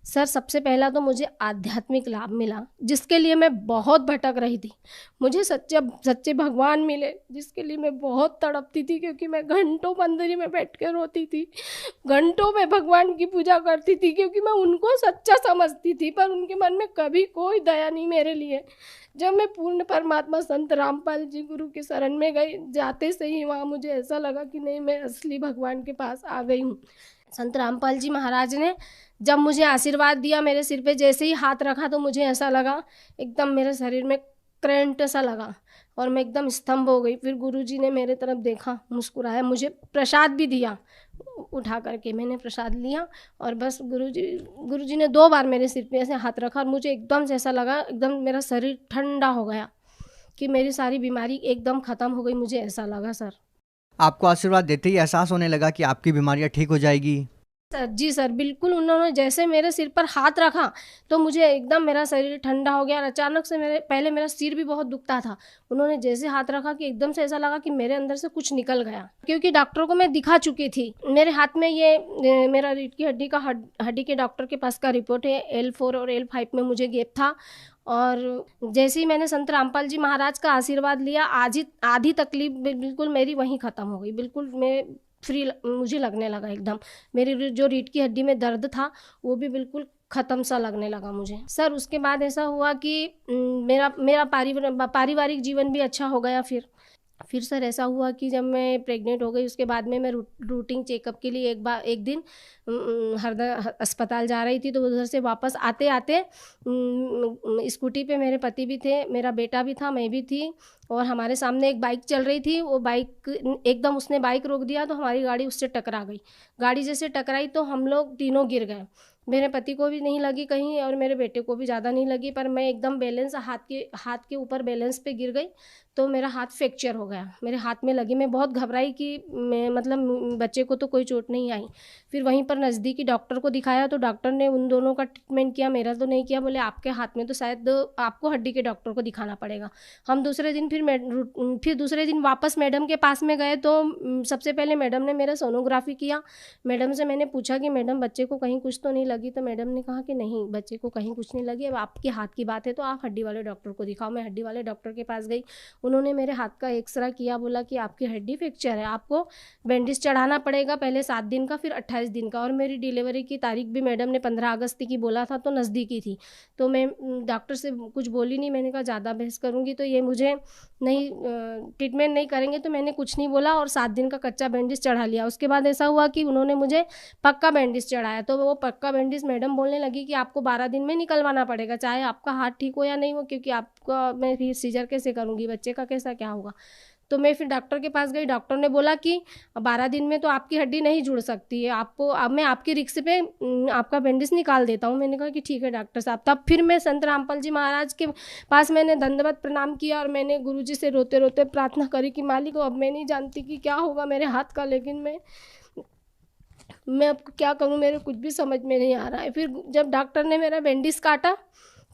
S4: सर, सबसे पहला तो मुझे आध्यात्मिक लाभ मिला, जिसके लिए मैं बहुत भटक रही थी। मुझे सच्चे भगवान मिले, जिसके लिए मैं बहुत तड़पती थी। क्योंकि मैं घंटों मंदिर में बैठ कर रोती थी, घंटों में भगवान की पूजा करती थी, क्योंकि मैं उनको सच्चा समझती थी। पर उनके मन में कभी कोई दया नहीं मेरे लिए। जब मैं पूर्ण परमात्मा संत रामपाल जी गुरु की शरण में गई, जाते से ही वहाँ मुझे ऐसा लगा कि नहीं, मैं असली भगवान के पास आ गई हूँ। संत रामपाल जी महाराज ने जब मुझे आशीर्वाद दिया, मेरे सिर पे जैसे ही हाथ रखा, तो मुझे ऐसा लगा, एकदम मेरे शरीर में करंट सा लगा और मैं एकदम स्तंभ हो गई। फिर गुरुजी ने मेरे तरफ देखा, मुस्कुराया, मुझे प्रसाद भी दिया। उठा करके मैंने प्रसाद लिया, और बस गुरुजी ने 2 बार मेरे सिर पे ऐसे हाथ रखा, और मुझे एकदम से ऐसा लगा, एकदम मेरा शरीर ठंडा हो गया कि मेरी सारी बीमारी एकदम ख़त्म हो गई। मुझे ऐसा लगा सर।
S3: आपको आशीर्वाद देते ही एहसास होने लगा कि आपकी बीमारियां ठीक हो जाएगी?
S4: सर जी सर, बिल्कुल। उन्होंने जैसे मेरे सिर पर हाथ रखा, तो मुझे एकदम मेरा शरीर ठंडा हो गया। और अचानक से मेरा सिर भी बहुत दुखता था। उन्होंने जैसे हाथ रखा कि एकदम से ऐसा लगा कि मेरे अंदर से कुछ निकल गया। क्योंकि डॉक्टरों को मैं दिखा चुकी थी। मेरे हाथ में ये मेरा रीढ़ की हड्डी के डॉक्टर के पास का रिपोर्ट है। L4 और L5 में मुझे गैप था। और जैसे ही मैंने संत रामपाल जी महाराज का आशीर्वाद लिया, आधी तकलीफ बिल्कुल मेरी वहीं ख़त्म हो गई। बिल्कुल मैं फ्री मुझे लगने लगा एकदम। मेरी जो रीढ़ की हड्डी में दर्द था, वो भी बिल्कुल ख़त्म सा लगने लगा मुझे। सर, उसके बाद ऐसा हुआ कि मेरा पारिवारिक जीवन भी अच्छा हो गया। फिर सर ऐसा हुआ कि जब मैं प्रेग्नेंट हो गई, उसके बाद में मैं रूटीन चेकअप के लिए एक दिन हरदा अस्पताल जा रही थी। तो उधर से वापस आते आते स्कूटी पे मेरे पति भी थे, मेरा बेटा भी था, मैं भी थी, और हमारे सामने एक बाइक चल रही थी। वो बाइक एकदम उसने बाइक रोक दिया, तो हमारी गाड़ी उससे टकरा गई। गाड़ी जैसे टकराई तो हम लोग तीनों गिर गए। मेरे पति को भी नहीं लगी कहीं, और मेरे बेटे को भी ज़्यादा नहीं लगी, पर मैं एकदम हाथ के ऊपर बैलेंस पे गिर गई, तो मेरा हाथ फ्रैक्चर हो गया। मेरे हाथ में लगी। मैं बहुत घबराई कि बच्चे को तो कोई चोट नहीं आई। फिर वहीं पर नज़दीकी डॉक्टर को दिखाया, तो डॉक्टर ने उन दोनों का ट्रीटमेंट किया, मेरा तो नहीं किया। बोले आपके हाथ में तो शायद आपको हड्डी के डॉक्टर को दिखाना पड़ेगा। हम दूसरे दिन वापस मैडम के पास में गए, तो सबसे पहले मैडम ने मेरा सोनोग्राफी किया। मैडम से मैंने पूछा कि मैडम, बच्चे को कहीं कुछ तो नहीं लगी? तो मैडम ने कहा कि नहीं, बच्चे को कहीं कुछ नहीं लगी। अब आपके हाथ की बात है तो आप हड्डी वाले डॉक्टर को दिखाओ। मैं हड्डी वाले डॉक्टर के पास गई। उन्होंने मेरे हाथ का एक्सरे किया, बोला कि आपकी हड्डी फ्रैक्चर है, आपको बैंडेज चढ़ाना पड़ेगा, पहले 7 दिन का, फिर 28 दिन का। और मेरी डिलीवरी की तारीख भी मैडम ने 15 अगस्त की बोला था, तो नज़दीकी थी। तो मैं डॉक्टर से कुछ बोली नहीं। मैंने कहा ज़्यादा बहस करूँगी तो ये मुझे नहीं ट्रीटमेंट नहीं करेंगे, तो मैंने कुछ नहीं बोला और 7 दिन का कच्चा बैंडेज चढ़ा लिया। उसके बाद ऐसा हुआ कि उन्होंने मुझे पक्का बैंडेज चढ़ाया। तो वो पक्का बैंडेज मैडम बोलने लगी कि आपको 12 दिन में निकलवाना पड़ेगा, चाहे आपका हाथ ठीक हो या नहीं हो, क्योंकि आपका मैं फिर सीजर कैसे करूँगी, बच्चे का कैसा क्या होगा। तो मैं फिर डॉक्टर के पास गई। डॉक्टर ने बोला कि 12 दिन में तो आपकी हड्डी नहीं जुड़ सकती है, आपको अब मैं आपकी रिक्स पे आपका अपेंडिक्स निकाल देता हूँ। मैंने कहा कि ठीक है डॉक्टर साहब। तब फिर मैं संत रामपाल जी महाराज के पास मैंने दंडवत प्रणाम किया और मैंने गुरुजी से रोते रोते प्रार्थना करी कि मालिक अब मैं नहीं जानती कि क्या होगा मेरे हाथ का, लेकिन मैं अब क्या करूँ, मेरे कुछ भी समझ में नहीं आ रहा है। फिर जब डॉक्टर ने मेरा बैंडिज काटा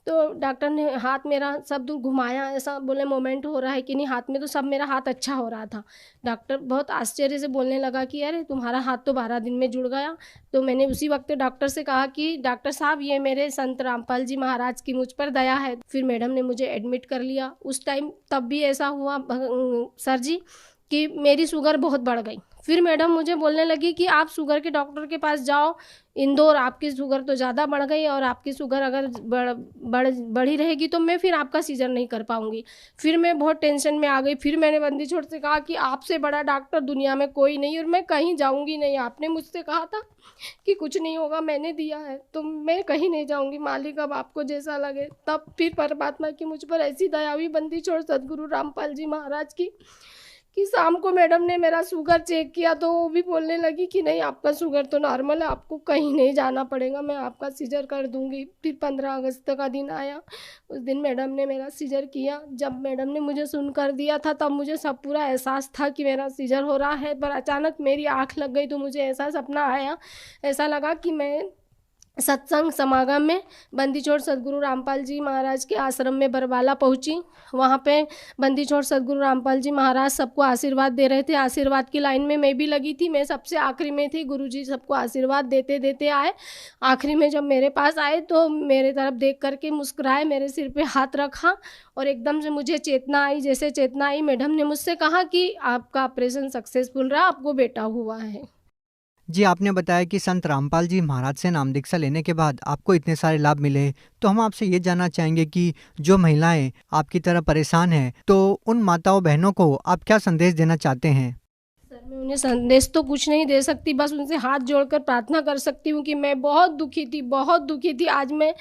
S4: तो डॉक्टर ने हाथ मेरा सब दूर घुमाया, ऐसा बोले मोमेंट हो रहा है कि नहीं, हाथ में तो सब मेरा हाथ अच्छा हो रहा था। डॉक्टर बहुत आश्चर्य से बोलने लगा कि अरे तुम्हारा हाथ तो 12 दिन में जुड़ गया। तो मैंने उसी वक्त डॉक्टर से कहा कि डॉक्टर साहब ये मेरे संत रामपाल जी महाराज की मुझ पर दया है। फिर मैडम ने मुझे एडमिट कर लिया। उस टाइम तब भी ऐसा हुआ सर जी कि मेरी शुगर बहुत बढ़ गई। फिर मैडम मुझे बोलने लगी कि आप शुगर के डॉक्टर के पास जाओ इंदौर, आपकी शुगर तो ज़्यादा बढ़ गई और आपकी शुगर अगर बढ़ी रहेगी तो मैं फिर आपका सीजर नहीं कर पाऊँगी। फिर मैं बहुत टेंशन में आ गई। फिर मैंने बंदी छोड़ से कहा कि आपसे बड़ा डॉक्टर दुनिया में कोई नहीं और मैं कहीं जाऊँगी नहीं। आपने मुझसे कहा था कि कुछ नहीं होगा, मैंने दिया है तो मैं कहीं नहीं जाऊँगी मालिक, अब आपको जैसा लगे। तब फिर परमात्मा की मुझ पर ऐसी दया हुई बंदी छोड़ सदगुरु रामपाल जी महाराज की कि शाम को मैडम ने मेरा शुगर चेक किया तो वो भी बोलने लगी कि नहीं आपका शुगर तो नॉर्मल है, आपको कहीं नहीं जाना पड़ेगा, मैं आपका सीजर कर दूंगी। फिर 15 अगस्त का दिन आया, उस दिन मैडम ने मेरा सीजर किया। जब मैडम ने मुझे सुनकर दिया था तब मुझे सब पूरा एहसास था कि मेरा सीजर हो रहा है, पर अचानक मेरी आँख लग गई तो मुझे ऐसा सपना आया, ऐसा लगा कि मैं सत्संग समागम में बंदीछोड़ सदगुरु रामपाल जी महाराज के आश्रम में बरवाला पहुंची। वहाँ पे बंदीछोड़ सदगुरु रामपाल जी महाराज सबको आशीर्वाद दे रहे थे। आशीर्वाद की लाइन में मैं भी लगी थी, मैं सबसे आखिरी में थी। गुरुजी सबको आशीर्वाद देते देते आए। आखिरी में जब मेरे पास आए तो मेरे तरफ देख करके मुस्कुराए, मेरे सिर पे हाथ रखा और एकदम से मुझे चेतना आई। जैसे चेतना आई मैडम ने मुझसे कहा कि आपका ऑपरेशन सक्सेसफुल रहा, आपको बेटा हुआ है।
S3: जी, आपने बताया कि संत रामपाल जी महाराज से नाम दीक्षा लेने के बाद आपको इतने सारे लाभ मिले, तो हम आपसे ये जानना चाहेंगे कि जो महिलाएं आपकी तरह परेशान हैं तो उन माताओं बहनों को आप क्या संदेश देना चाहते हैं?
S4: सर मैं उन्हें संदेश तो कुछ नहीं दे सकती, बस उनसे हाथ जोड़कर प्रार्थना कर सकती हूँ कि मैं बहुत दुखी थी, बहुत दुखी थी। आज मैं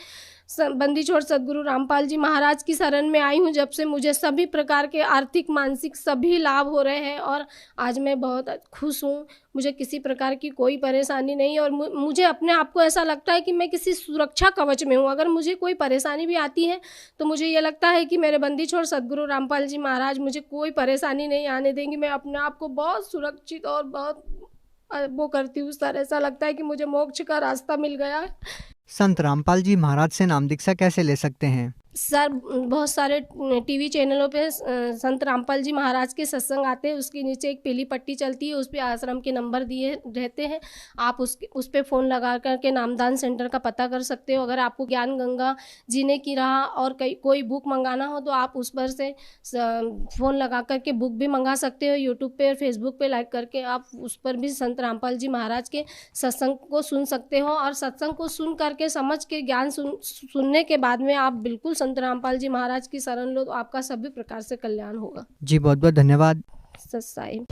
S4: बंदीछोड़ सदगुरु रामपाल जी महाराज की शरण में आई हूँ, जब से मुझे सभी प्रकार के आर्थिक मानसिक सभी लाभ हो रहे हैं और आज मैं बहुत खुश हूँ। मुझे किसी प्रकार की कोई परेशानी नहीं और मुझे अपने आप को ऐसा लगता है कि मैं किसी सुरक्षा कवच में हूँ। अगर मुझे कोई परेशानी भी आती है तो मुझे ये लगता है कि मेरे बंदीछोड़ सदगुरु रामपाल जी महाराज मुझे कोई परेशानी नहीं आने देंगे। मैं अपने आप को बहुत सुरक्षित और बहुत वो करती हूँ सर, ऐसा लगता है कि मुझे मोक्ष का रास्ता मिल गया है।
S3: संत रामपाल जी महाराज से नाम दीक्षा कैसे ले सकते हैं?
S4: सर बहुत सारे टीवी चैनलों पे संत रामपाल जी महाराज के सत्संग आते हैं, उसके नीचे एक पीली पट्टी चलती है, उस पर आश्रम के नंबर दिए रहते हैं। आप उस पर फ़ोन लगा करके नामदान सेंटर का पता कर सकते हो। अगर आपको ज्ञान गंगा जीने की राह और कोई बुक मंगाना हो तो आप उस पर से फ़ोन लगा करके बुक भी मंगा सकते हो। यूट्यूब पे और फेसबुक पे लाइक करके आप उस पर भी संत रामपाल जी महाराज के सत्संग को सुन सकते हो और सत्संग को सुन करके समझ के ज्ञान सुनने के बाद में आप बिल्कुल संत रामपाल जी महाराज की शरण लो तो आपका सभी प्रकार से कल्याण होगा।
S3: जी बहुत बहुत धन्यवाद।
S4: सत साईं।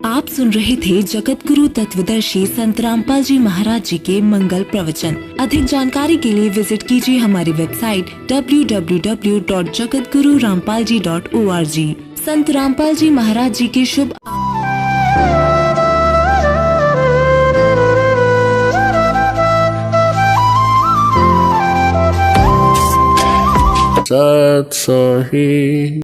S5: आप सुन रहे थे जगत गुरु तत्वदर्शी संत रामपाल जी महाराज जी के मंगल प्रवचन। अधिक जानकारी के लिए विजिट कीजिए हमारी वेबसाइट www.jagatgururampalji.org। संत रामपाल जी महाराज जी के शुभ
S1: सत सही।